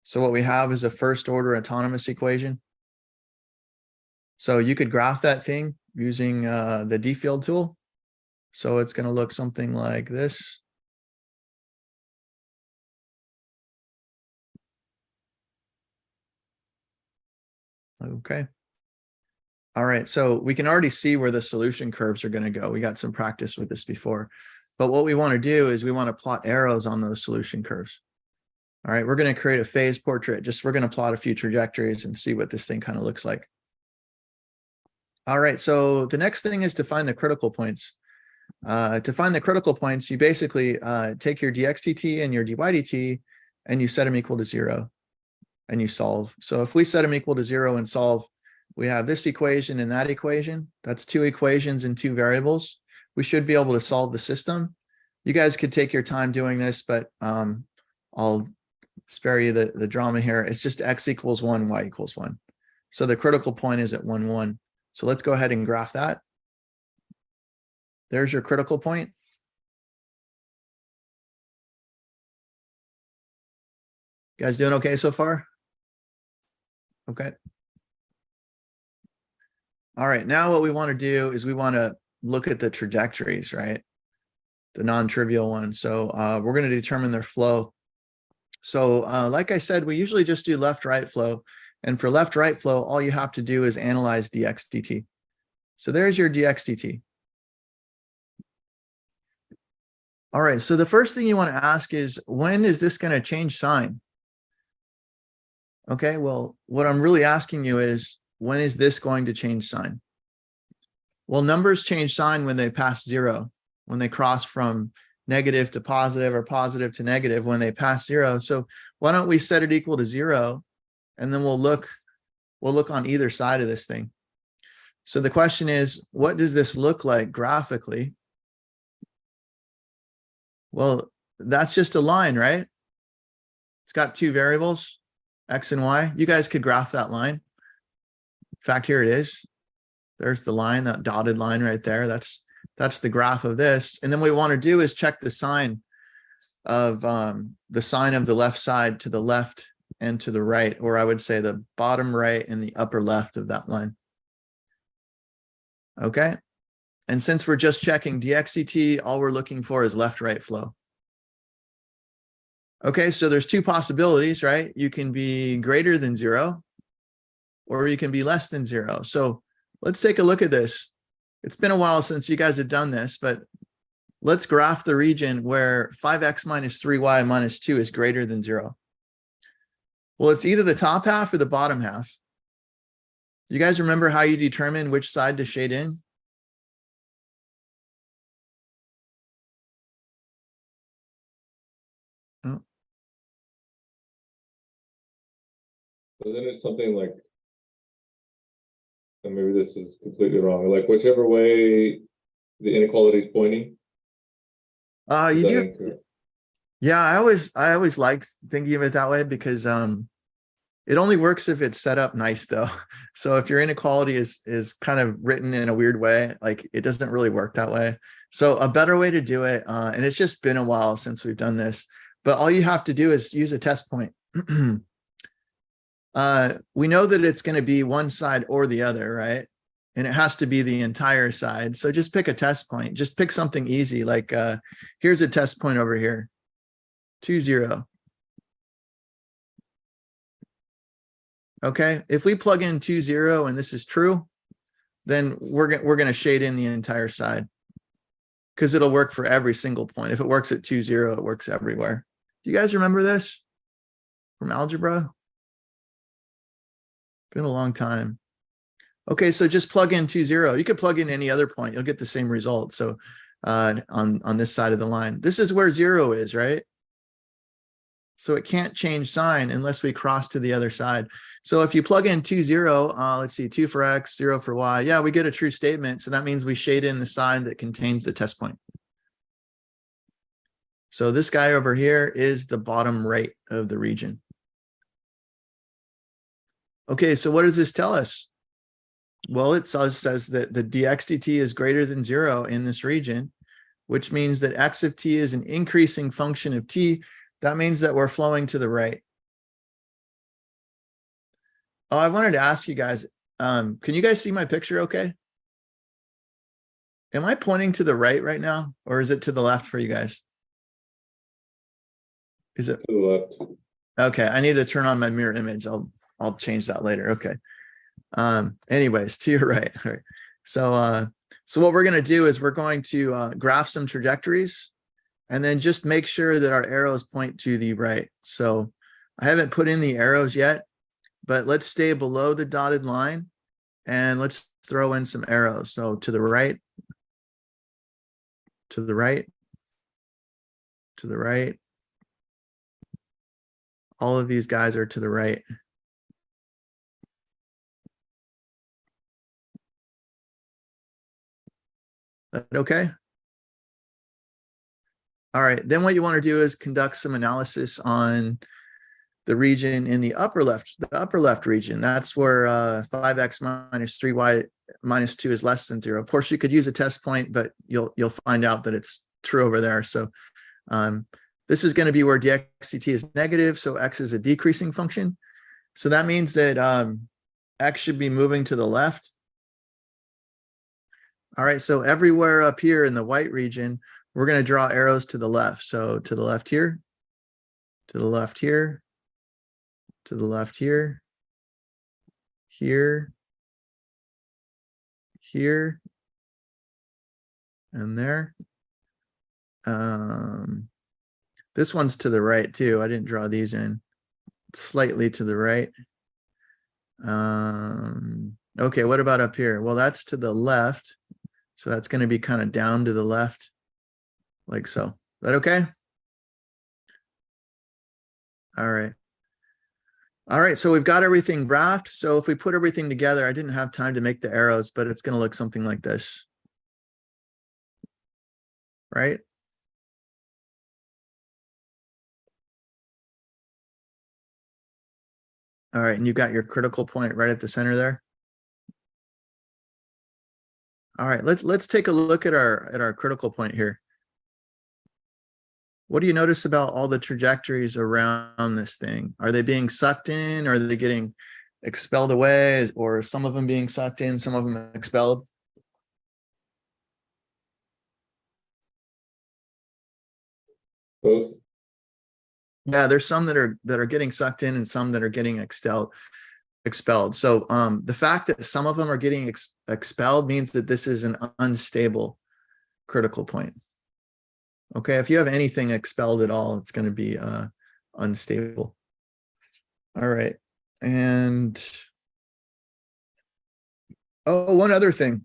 So what we have is a first order autonomous equation. So you could graph that thing using the D field tool. So it's going to look something like this. Okay. All right, so we can already see where the solution curves are going to go. We got some practice with this before. But what we want to do is we want to plot arrows on those solution curves. All right, we're going to create a phase portrait. We're going to plot a few trajectories and see what this thing kind of looks like. All right, so the next thing is to find the critical points. To find the critical points, you basically take your dxdt and your dydt and you set them equal to 0 and you solve. So if we set them equal to 0 and solve, we have this equation and that equation. That's 2 equations and 2 variables. We should be able to solve the system. You guys could take your time doing this, but I'll spare you the drama here. It's just x equals 1, y equals 1. So the critical point is at 1, 1. So let's go ahead and graph that. There's your critical point. You guys doing okay so far? Okay. All right, now what we want to do is we want to look at the trajectories, right? The non-trivial ones. So we're going to determine their flow. So like I said, we usually just do left-right flow. And for left-right flow, all you have to do is analyze dx dt. So there's your dx dt. All right, so the first thing you want to ask is, when is this going to change sign? Okay, well, what I'm really asking you is, when is this going to change sign? Well, numbers change sign when they pass 0, when they cross from negative to positive or positive to negative, when they pass 0. So why don't we set it equal to 0, and then we'll look on either side of this thing. So the question is, what does this look like graphically? Well, that's just a line, right? It's got 2 variables, x and y. You guys could graph that line. In fact, here it is. There's the line, that dotted line right there. That's the graph of this. And then what we want to do is check the sign of the left side to the left and to the right, or I would say the bottom right and the upper left of that line. Okay. And since we're just checking dx/dt, all we're looking for is left-right flow. Okay, so there's 2 possibilities, right? You can be greater than 0, or you can be less than 0. So let's take a look at this. It's been a while since you guys have done this, but let's graph the region where 5x minus 3y minus 2 is greater than 0. Well, it's either the top half or the bottom half. You guys remember how you determine which side to shade in? Oh. So then it's something like, and maybe this is completely wrong, like whichever way the inequality is pointing. You do. Yeah, I always liked thinking of it that way, because it only works if it's set up nice though. So if your inequality is kind of written in a weird way, like it doesn't really work that way. So a better way to do it, and it's just been a while since we've done this, but all you have to do is use a test point. We know that it's going to be one side or the other, right? And it has to be the entire side. So just pick a test point. Just pick something easy. Like here's a test point over here, 2, 0. Okay, if we plug in 2, 0 and this is true, then we're going to shade in the entire side, because it'll work for every single point. If it works at 2, 0, it works everywhere. Do you guys remember this from algebra? Been a long time. Okay, so just plug in 2, 0. You could plug in any other point. You'll get the same result. So on this side of the line, this is where 0 is, right? So it can't change sign unless we cross to the other side. So if you plug in 2, 0, let's see, 2 for x, 0 for y. Yeah, we get a true statement. So that means we shade in the side that contains the test point. So this guy over here is the bottom right of the region. Okay, so what does this tell us? Well, it says that the dx/dt is greater than 0 in this region, which means that x of t is an increasing function of t. That means that we're flowing to the right. Oh, I wanted to ask you guys, can you guys see my picture okay? Am I pointing to the right now, or is it to the left for you guys? Is it? To the left. Okay, I need to turn on my mirror image. I'll change that later. Okay. Anyways, to your right. All right. So what we're going to do is we're going to graph some trajectories and then just make sure that our arrows point to the right. So I haven't put in the arrows yet, but let's stay below the dotted line and let's throw in some arrows. So to the right, to the right, to the right. All of these guys are to the right. That okay? All right, then what you want to do is conduct some analysis on the region in the upper left region. That's where 5x minus 3y minus 2 is less than 0. Of course, you could use a test point, but you'll find out that it's true over there. So this is going to be where dx/dt is negative, so x is a decreasing function. So that means that x should be moving to the left. All right, so everywhere up here in the white region, we're going to draw arrows to the left. So to the left here, to the left here, to the left here, here, here, and there. This one's to the right too. I didn't draw these in. Slightly to the right. Okay, what about up here? Well, that's to the left. So that's going to be kind of down to the left, like so. Is that okay? All right. All right, so we've got everything graphed. So if we put everything together, I didn't have time to make the arrows, but it's going to look something like this. Right? All right, and you've got your critical point right at the center there. All right, let's take a look at our critical point here. What do you notice about all the trajectories around this thing? Are they being sucked in? Or are they getting expelled away? Or some of them being sucked in, some of them expelled? Both. Yeah, there's some that are getting sucked in and some that are getting expelled. So the fact that some of them are getting expelled means that this is an unstable critical point. Okay, if you have anything expelled at all, it's going to be unstable. All right, and oh, one other thing.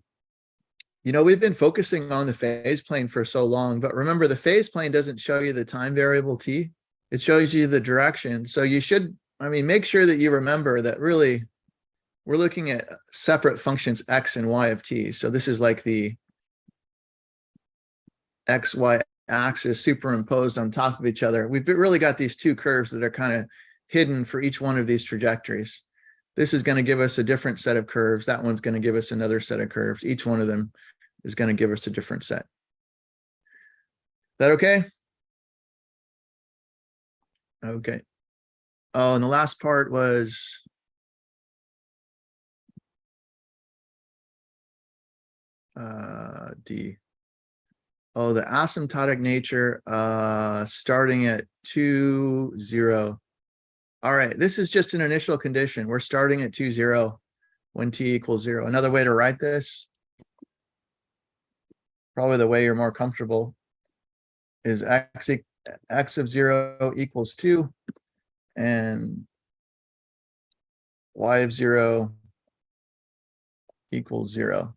You know, we've been focusing on the phase plane for so long, but remember the phase plane doesn't show you the time variable t. It shows you the direction. So you should, I mean, make sure that you remember that really we're looking at separate functions x and y of t. So this is like the xy axis superimposed on top of each other. We've really got these two curves that are kind of hidden for each one of these trajectories. This is going to give us a different set of curves. That one's going to give us another set of curves. Each one of them is going to give us a different set. Is that okay? Okay. Oh, and the last part was D. Oh, the asymptotic nature starting at 2, 0. All right, this is just an initial condition. We're starting at 2, 0 when t equals 0. Another way to write this, probably the way you're more comfortable, is x of 0 equals 2 and y of 0 equals 0.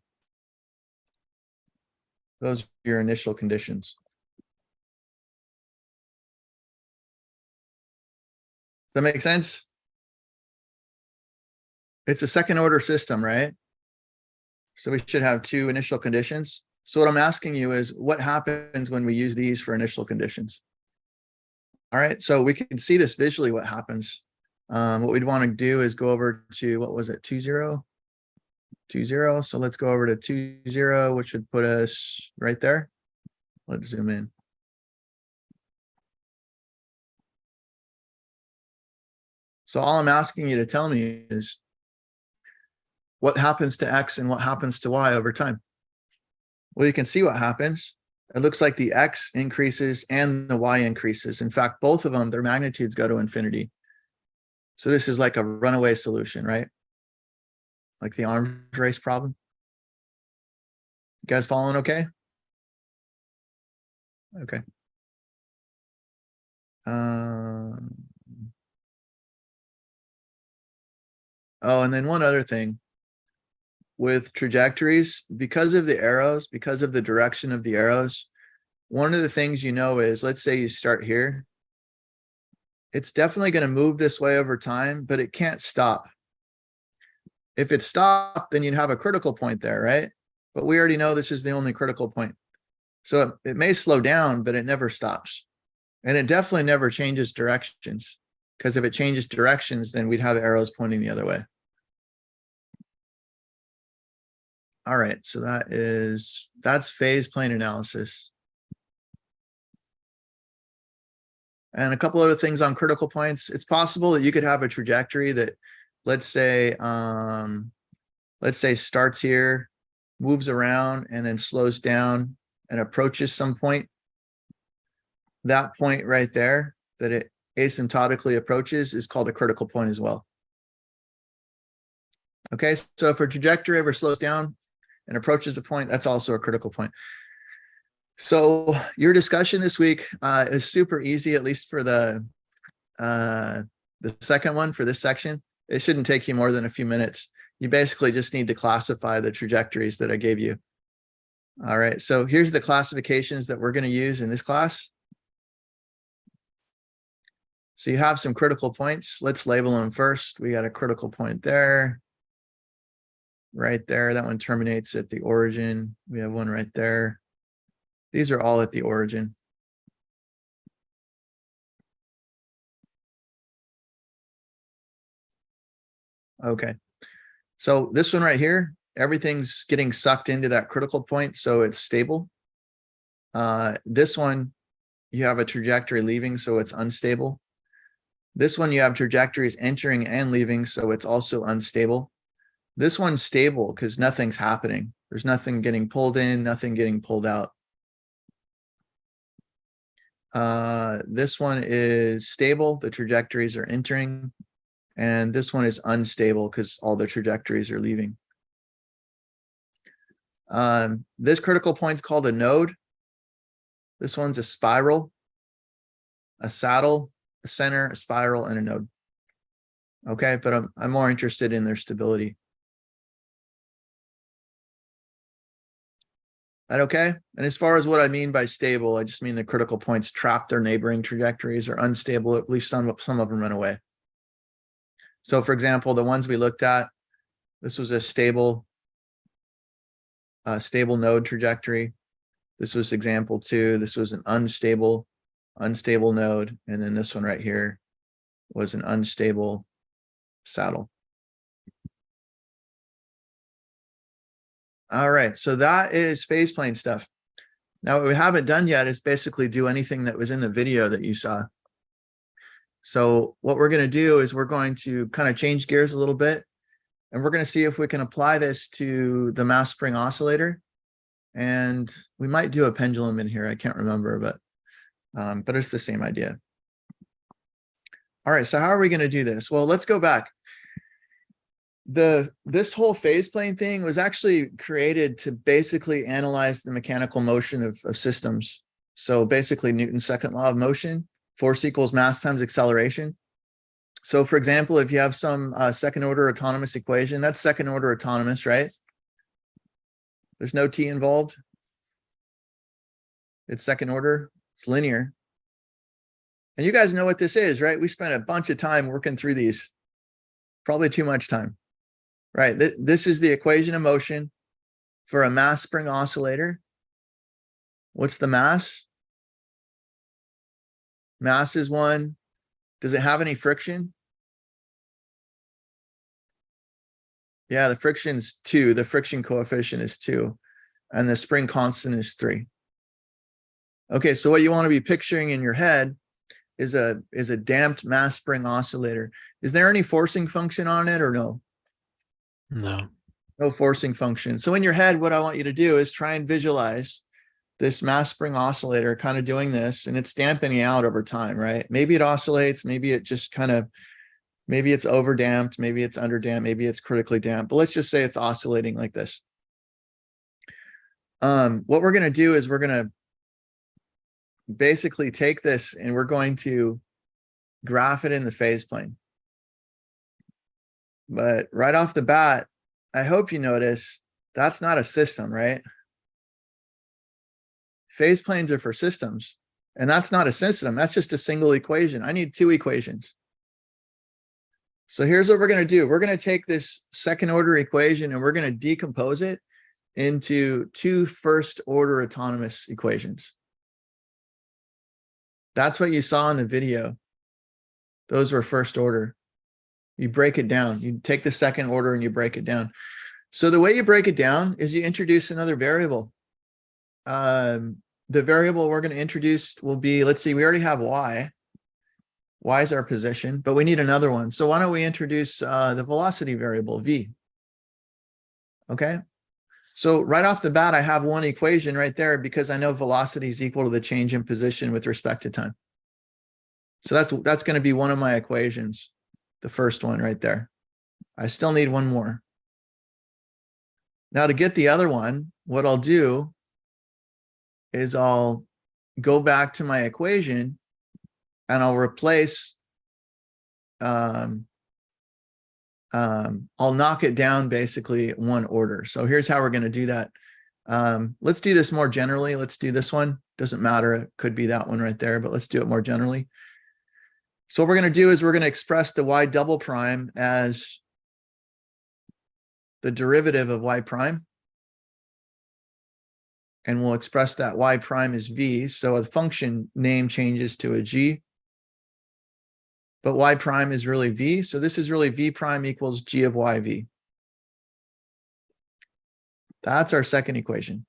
Those are your initial conditions. Does that make sense? It's a second order system, right? So we should have two initial conditions. So what I'm asking you is what happens when we use these for initial conditions? All right, so we can see this visually, what happens. What we'd want to do is go over to, what was it, 2, 0? 2, 0. So let's go over to 2, 0, which would put us right there. Let's zoom in. So all I'm asking you to tell me is what happens to x and what happens to y over time. Well, you can see what happens. It looks like the x increases and the y increases. In fact, both of them, their magnitudes go to infinity. So this is like a runaway solution, right? Like the arms race problem. You guys following okay? Okay. Oh, and then one other thing. With trajectories, because of the arrows, because of the direction of the arrows, one of the things you know is, let's say you start here. It's definitely going to move this way over time, but it can't stop. If it stopped, then you'd have a critical point there, right? But we already know this is the only critical point. So it may slow down, but it never stops. And it definitely never changes directions, because if it changes directions, then we'd have arrows pointing the other way. All right, so that's phase plane analysis. And a couple other things on critical points. It's possible that you could have a trajectory that, let's say starts here, moves around, and then slows down and approaches some point. That point right there that it asymptotically approaches is called a critical point as well. Okay, so if a trajectory ever slows down and approaches the point, that's also a critical point. So your discussion this week is super easy, at least for the second one for this section. It shouldn't take you more than a few minutes. You basically just need to classify the trajectories that I gave you. All right, so here's the classifications that we're going to use in this class. So you have some critical points. Let's label them first. We got a critical point there. Right there, that one terminates at the origin. We have one right there. These are all at the origin. Okay, so this one right here, everything's getting sucked into that critical point, so it's stable. This one, you have a trajectory leaving, so it's unstable. This one, you have trajectories entering and leaving, so it's also unstable. This one's stable because nothing's happening. There's nothing getting pulled in, nothing getting pulled out. This one is stable. The trajectories are entering. And this one is unstable because all the trajectories are leaving. This critical point is called a node. This one's a spiral, a saddle, a center, a spiral, and a node. Okay, but I'm more interested in their stability. That okay? And as far as what I mean by stable, I just mean the critical points trap their neighboring trajectories, or unstable, at least some of them run away. So for example, the ones we looked at, this was a stable node trajectory. This was example 2. This was an unstable node. And then this one right here was an unstable saddle. All right, so that is phase plane stuff. Now, what we haven't done yet is basically do anything that was in the video that you saw. So what we're going to do is we're going to kind of change gears a little bit, and we're going to see if we can apply this to the mass spring oscillator. And we might do a pendulum in here. I can't remember, but it's the same idea. All right, so how are we going to do this? Well, let's go back. This whole phase plane thing was actually created to basically analyze the mechanical motion of systems. So basically Newton's second law of motion, force equals mass times acceleration. So for example, if you have some second order autonomous equation, that's second order autonomous, right? There's no t involved. It's second order, it's linear. And you guys know what this is, right? We spent a bunch of time working through these, probably too much time. Right, this is the equation of motion for a mass spring oscillator. What's the mass? Mass is 1. Does it have any friction? Yeah, the friction's 2. The friction coefficient is 2. And the spring constant is 3. Okay, so what you want to be picturing in your head is a damped mass spring oscillator. Is there any forcing function on it or no? No. No forcing function. So in your head, what I want you to do is try and visualize this mass spring oscillator kind of doing this, and it's dampening out over time, right? Maybe it oscillates, maybe it just kind of, maybe it's over damped, maybe it's under damped, maybe it's critically damped, but let's just say it's oscillating like this. what we're going to do is we're going to basically take this and we're going to graph it in the phase plane. But right off the bat, I hope you notice that's not a system, right? Phase planes are for systems, and that's not a system. That's just a single equation. I need two equations. So here's what we're going to do. We're going to take this second order equation and we're going to decompose it into two first order autonomous equations. That's what you saw in the video. Those were first order. You break it down. You take the second order and you break it down. So the way you break it down is you introduce another variable. The variable we're going to introduce will be, let's see, we already have y. Y is our position, but we need another one. So why don't we introduce the velocity variable, v. Okay. So right off the bat, I have one equation right there because I know velocity is equal to the change in position with respect to time. So that's going to be one of my equations, the first one right there. I still need one more. Now to get the other one, what I'll do is I'll go back to my equation and I'll replace, I'll knock it down basically one order. So here's how we're going to do that. Let's do this more generally. Let's do this one. Doesn't matter. It could be that one right there, but let's do it more generally. So what we're going to do is we're going to express the y double prime as the derivative of y prime. And we'll express that y prime as v. So a function name changes to a g. But y prime is really v. So this is really v prime equals g of yv. That's our second equation.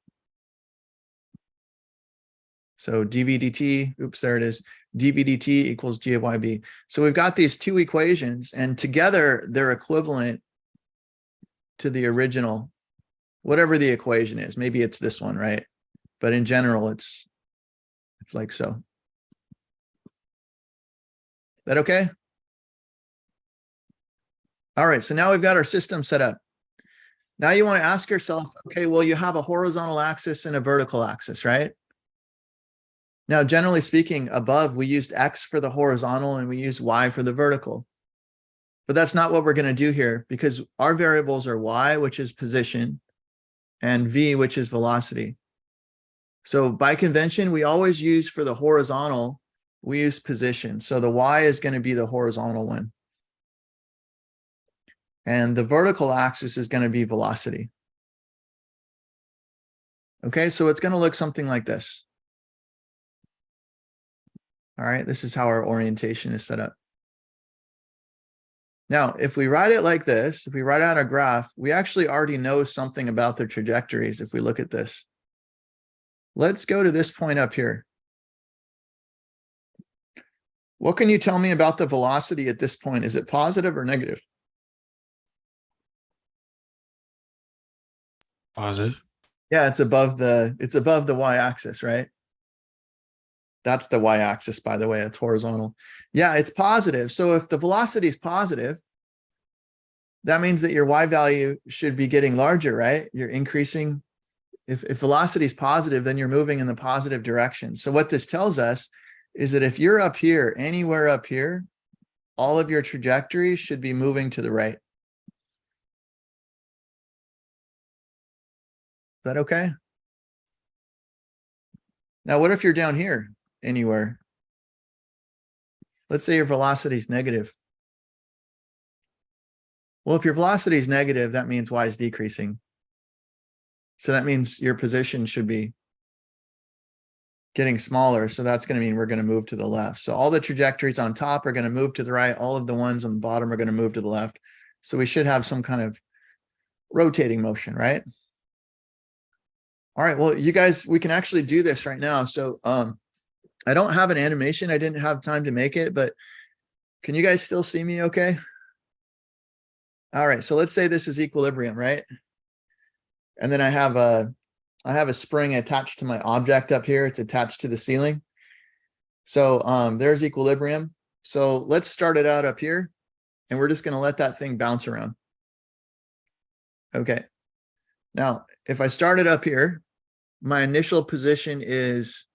So dv dt, oops, there it is. dv dt equals g of yv. So we've got these two equations and together they're equivalent to the original, whatever the equation is. Maybe it's this one, right? But in general, it's like so. That okay? All right, so now we've got our system set up. Now you want to ask yourself, okay, well, you have a horizontal axis and a vertical axis, right? Now, generally speaking, above, we used X for the horizontal and we used Y for the vertical. But that's not what we're going to do here because our variables are Y, which is position, and V, which is velocity. So by convention, we always use for the horizontal, we use position. So the Y is going to be the horizontal one. And the vertical axis is going to be velocity. Okay, so it's going to look something like this. All right, this is how our orientation is set up. Now, if we write it like this, if we write out a graph, we actually already know something about the trajectories if we look at this. Let's go to this point up here. What can you tell me about the velocity at this point? Is it positive or negative? Positive. Yeah, it's above the y-axis, right? That's the y-axis, by the way, it's horizontal. Yeah, it's positive. So if the velocity is positive, that means that your y value should be getting larger, right? You're increasing. If velocity is positive, then you're moving in the positive direction. So what this tells us is that if you're up here, anywhere up here, all of your trajectories should be moving to the right. Is that okay? Now, what if you're down here anywhere? Let's say your velocity is negative. Well, if your velocity is negative, that means y is decreasing. So that means your position should be getting smaller. So that's going to mean we're going to move to the left. So all the trajectories on top are going to move to the right. All of the ones on the bottom are going to move to the left. So we should have some kind of rotating motion, right? All right, well, you guys, we can actually do this right now. So I don't have an animation. I didn't have time to make it, but can you guys still see me okay? All right, so let's say this is equilibrium, right? And then I have a spring attached to my object up here. It's attached to the ceiling. So there's equilibrium. So let's start it out up here and we're just going to let that thing bounce around. Okay. Now, if I start it up here my initial position is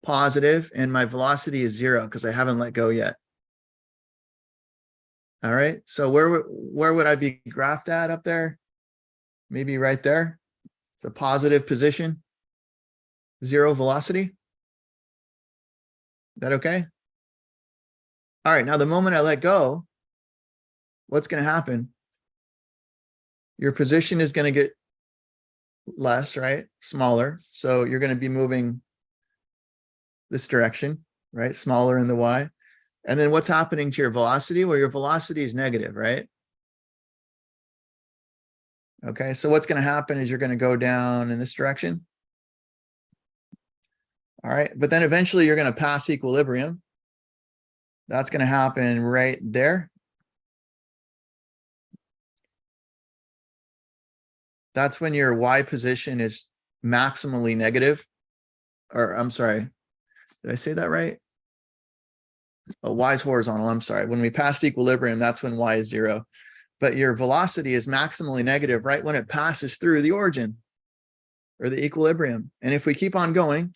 positive and my velocity is 0 because I haven't let go yet. All right, so where would I be graphed at up there? Maybe right there. It's a positive position, 0 velocity. Is that okay? All right, now the moment I let go, what's going to happen? Your position is going to get less, right? Smaller. So you're going to be moving this direction, right? Smaller in the Y. And then what's happening to your velocity? Well, your velocity is negative, right? Okay, so what's going to happen is you're going to go down in this direction. All right, but then eventually you're going to pass equilibrium. That's going to happen right there. That's when your Y position is maximally negative. Or I'm sorry, did I say that right? Oh, Y is horizontal, I'm sorry. When we pass equilibrium, that's when Y is 0. But your velocity is maximally negative right when it passes through the origin or the equilibrium. And if we keep on going,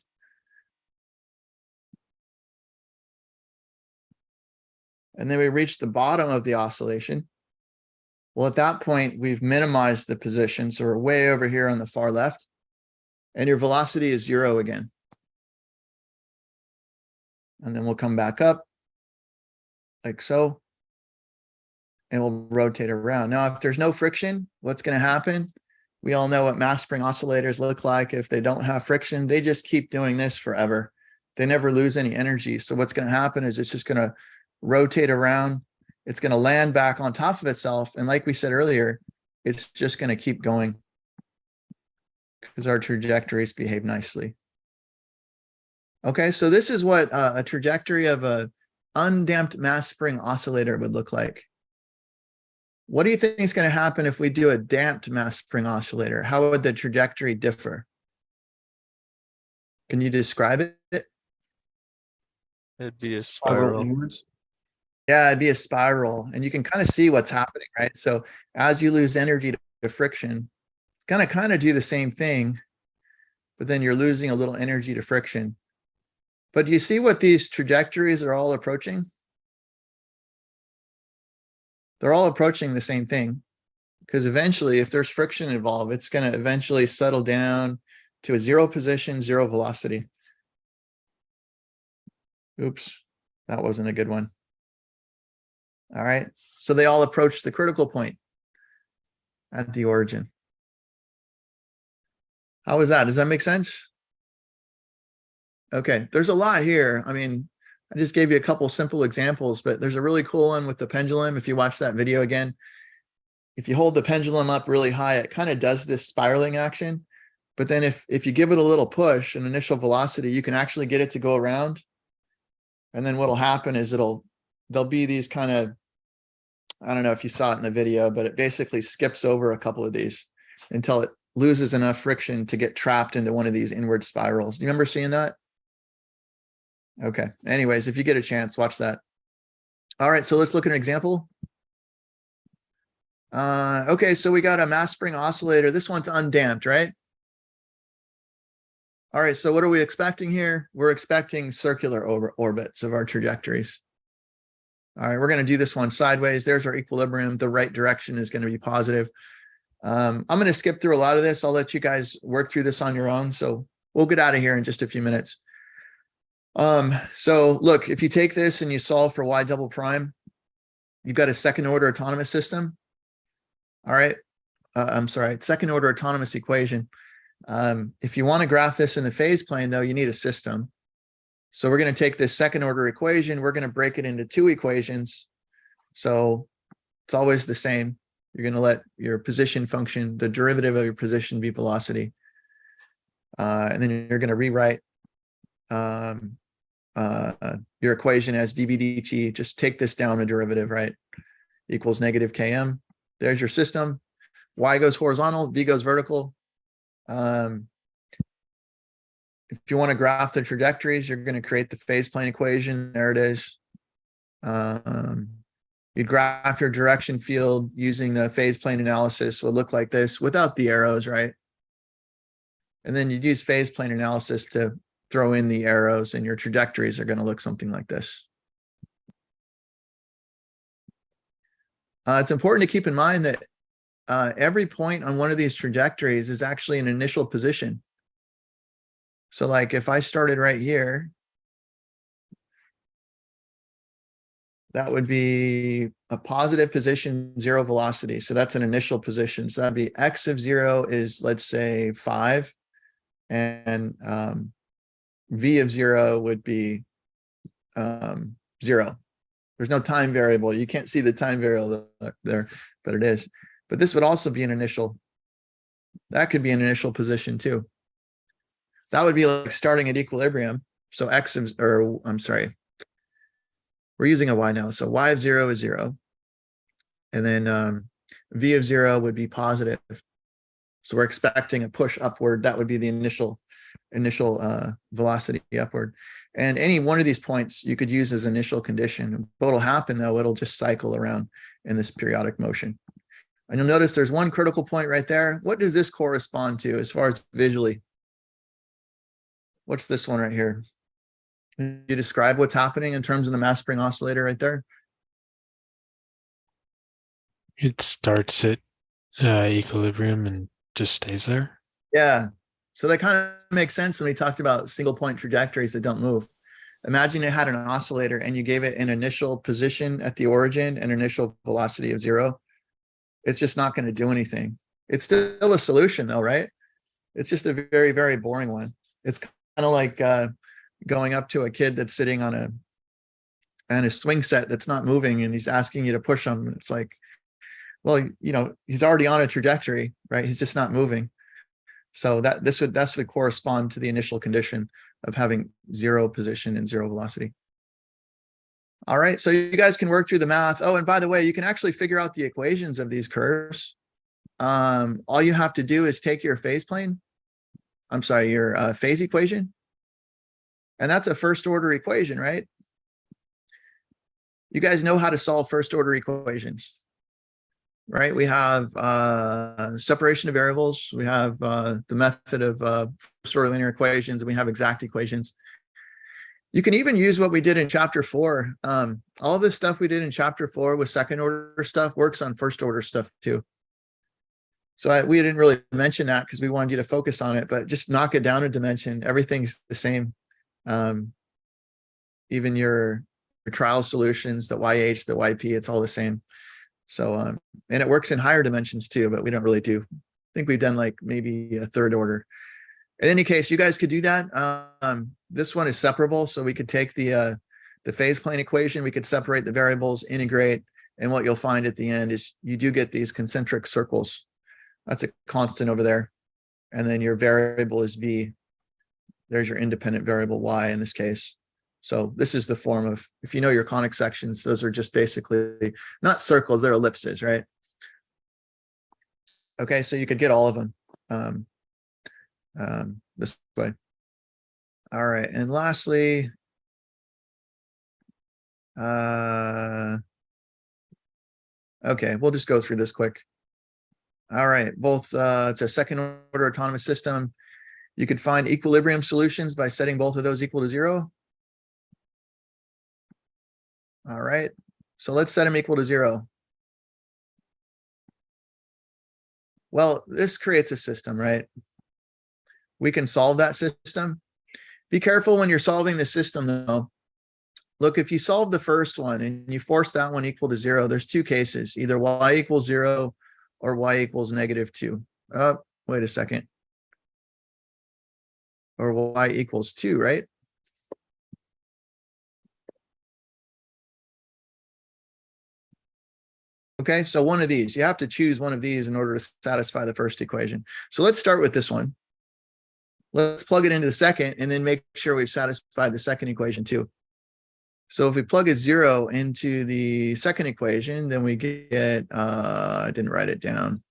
and then we reach the bottom of the oscillation, well, at that point, we've minimized the position. So we're way over here on the far left, and your velocity is 0 again. And then we'll come back up like so, and we'll rotate around. Now, if there's no friction, what's going to happen? We all know what mass spring oscillators look like. If they don't have friction, they just keep doing this forever. They never lose any energy. So what's going to happen is it's just going to rotate around. It's going to land back on top of itself. And like we said earlier, it's just going to keep going because our trajectories behave nicely. Okay, so this is what a trajectory of a undamped mass spring oscillator would look like. What do you think is going to happen if we do a damped mass spring oscillator? How would the trajectory differ? Can you describe it? It'd be a Spiral spiral. inwards. Yeah, it'd be a spiral, and you can kind of see what's happening, right? So as you lose energy to friction, it's going to kind of do the same thing, but then you're losing a little energy to friction. But do you see what these trajectories are all approaching? They're all approaching the same thing, because eventually, if there's friction involved, it's going to eventually settle down to a 0 position, 0 velocity. Oops, that wasn't a good one. All right, so they all approach the critical point at the origin. How is that? Does that make sense? Okay, there's a lot here. I mean, I just gave you a couple simple examples, but there's a really cool one with the pendulum. If you watch that video again, if you hold the pendulum up really high, it kind of does this spiraling action. But then if you give it a little push, an initial velocity, you can actually get it to go around. And then what'll happen is there'll be these kind of, I don't know if you saw it in the video, but it basically skips over a couple of these until it loses enough friction to get trapped into one of these inward spirals. Do you remember seeing that? Okay. Anyways, if you get a chance, watch that. All right, so let's look at an example. Okay, so we got a mass spring oscillator. This one's undamped, right? All right, so what are we expecting here? We're expecting circular orbits of our trajectories. All right, we're going to do this one sideways. There's our equilibrium. The right direction is going to be positive. I'm going to skip through a lot of this. I'll let you guys work through this on your own. So we'll get out of here in just a few minutes. So look, if you take this and you solve for y double prime, you've got a second order autonomous system. All right. I'm sorry, second order autonomous equation. If you want to graph this in the phase plane, though, you need a system. So we're going to take this second order equation. We're going to break it into 2 equations. So it's always the same. You're going to let your position function, the derivative of your position, be velocity. And then you're going to rewrite your equation as dv dt. Just take this down a derivative, right? Equals negative km. There's your system. Y goes horizontal, V goes vertical. If you want to graph the trajectories, you're going to create the phase plane equation. There it is. You graph your direction field using the phase plane analysis. Will look like this without the arrows, right? And then you'd use phase plane analysis to throw in the arrows, and your trajectories are going to look something like this. It's important to keep in mind that every point on one of these trajectories is actually an initial position. So like if I started right here, that would be a positive position, 0 velocity. So that's an initial position. So that'd be x of 0 is, let's say, 5. And v of 0 would be 0. There's no time variable. You can't see the time variable there, but it is. But this would also be an initial. That could be an initial position too. That would be like starting at equilibrium. So x of, or I'm sorry, we're using a y now. So y of 0 is 0. And then v of 0 would be positive. So we're expecting a push upward. That would be the initial velocity upward. And any one of these points you could use as initial condition. What'll happen though, it'll just cycle around in this periodic motion. And you'll notice there's one critical point right there. What does this correspond to as far as visually? What's this one right here? Can you describe what's happening in terms of the mass spring oscillator right there? It starts at equilibrium and just stays there. Yeah. So that kind of makes sense when we talked about single point trajectories that don't move. Imagine it had an oscillator and you gave it an initial position at the origin and initial velocity of 0. It's just not going to do anything. It's still a solution though, right? It's just a very, very boring one. It's kind of like going up to a kid that's sitting on a swing set that's not moving and he's asking you to push him. It's like, well, you know, he's already on a trajectory, right? He's just not moving. So that's would correspond to the initial condition of having 0 position and 0 velocity. All right, so you guys can work through the math. Oh, and by the way, you can actually figure out the equations of these curves. All you have to do is take your phase plane. I'm sorry, your phase equation. And that's a first order equation, right? You guys know how to solve first order equations, right? We have separation of variables. We have the method of first order linear equations, and we have exact equations. You can even use what we did in chapter 4. All this stuff we did in chapter 4 with second order stuff works on first order stuff too. So we didn't really mention that because we wanted you to focus on it, but just knock it down a dimension. Everything's the same. Even your trial solutions, the YH, the YP, it's all the same. So, and it works in higher dimensions too, but we don't really do. I think we've done like maybe a third order. In any case, you guys could do that. This one is separable, so we could take the phase plane equation, we could separate the variables, integrate, and what you'll find at the end is you do get these concentric circles. That's a constant over there. And then your variable is V. There's your independent variable Y in this case. So this is the form of, if you know your conic sections, those are just basically not circles, they're ellipses, right? Okay, so you could get all of them this way. All right, and lastly, okay, we'll just go through this quick. All right, both it's a second order autonomous system. You could find equilibrium solutions by setting both of those equal to 0. All right, so let's set them equal to 0. Well, this creates a system, right? We can solve that system. Be careful when you're solving the system though. Look, if you solve the first one and you force that one equal to 0, there's two cases, either y equals 0 or y equals -2. Oh, wait a second. Or y equals 2, right? Okay, so one of these, you have to choose one of these in order to satisfy the first equation. So let's start with this one. Let's plug it into the second and then make sure we've satisfied the second equation too. So if we plug a 0 into the second equation, then we get, I didn't write it down.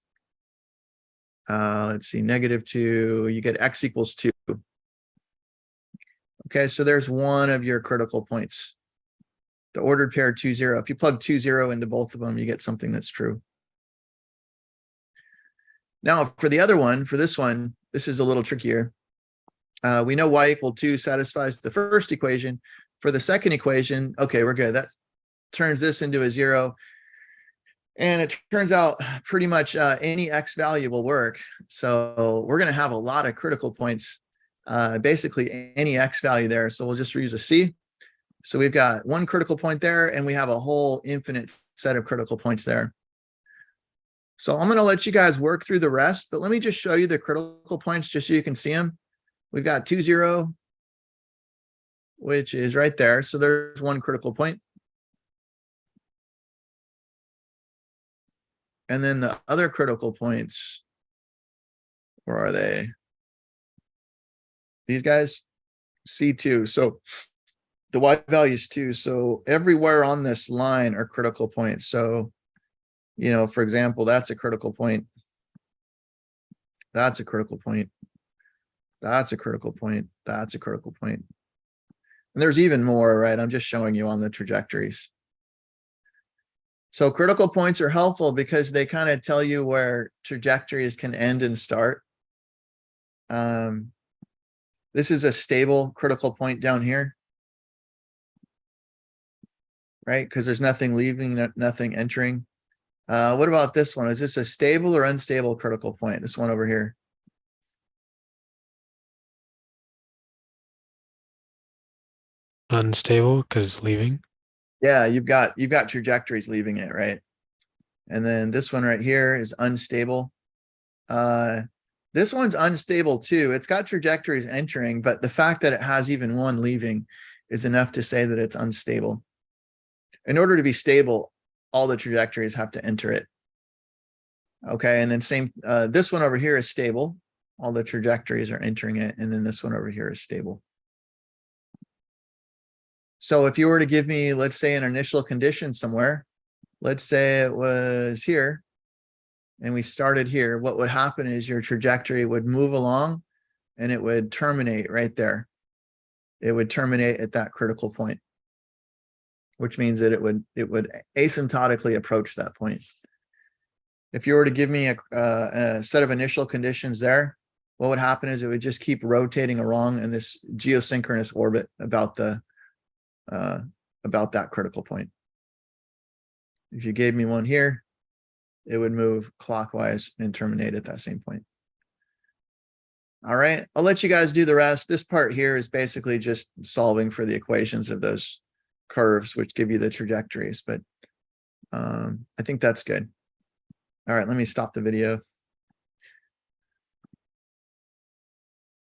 Let's see, -2, you get x equals 2. Okay, so there's one of your critical points. The ordered pair 2, 0. If you plug 2, 0 into both of them, you get something that's true. Now, for the other one, for this one, this is a little trickier. We know y equal 2 satisfies the first equation. For the second equation, okay, we're good. That turns this into a 0. And it turns out pretty much any x value will work. So we're going to have a lot of critical points, basically any x value there. So we'll just use a c. So we've got one critical point there, and we have a whole infinite set of critical points there. So I'm going to let you guys work through the rest, but let me just show you the critical points just so you can see them. We've got 2, 0, which is right there. So there's one critical point. And then the other critical points, where are they? These guys, C2. So the y value is 2. So everywhere on this line are critical points. So, you know, for example, that's a critical point. That's a critical point. That's a critical point. That's a critical point. And there's even more, right? I'm just showing you on the trajectories. So critical points are helpful because they kind of tell you where trajectories can end and start. This is a stable critical point down here, right? Because there's nothing leaving, nothing entering. What about this one? Is this a stable or unstable critical point? This one over here. Unstable because leaving. Yeah, you've got trajectories leaving it, right? And then this one right here is unstable. This one's unstable too. It's got trajectories entering, but the fact that it has even one leaving is enough to say that it's unstable. In order to be stable, all the trajectories have to enter it. Okay, and then same, this one over here is stable. All the trajectories are entering it, and then this one over here is stable. So if you were to give me, let's say, an initial condition somewhere, let's say it was here, and we started here, what would happen is your trajectory would move along and it would terminate right there. It would terminate at that critical point, which means that it would asymptotically approach that point. If you were to give me a set of initial conditions there, what would happen is it would just keep rotating along in this geosynchronous orbit about that critical point. If you gave me one here, it would move clockwise and terminate at that same point. All right, I'll let you guys do the rest. This part here is basically just solving for the equations of those curves, which give you the trajectories, but I think that's good. All right, let me stop the video.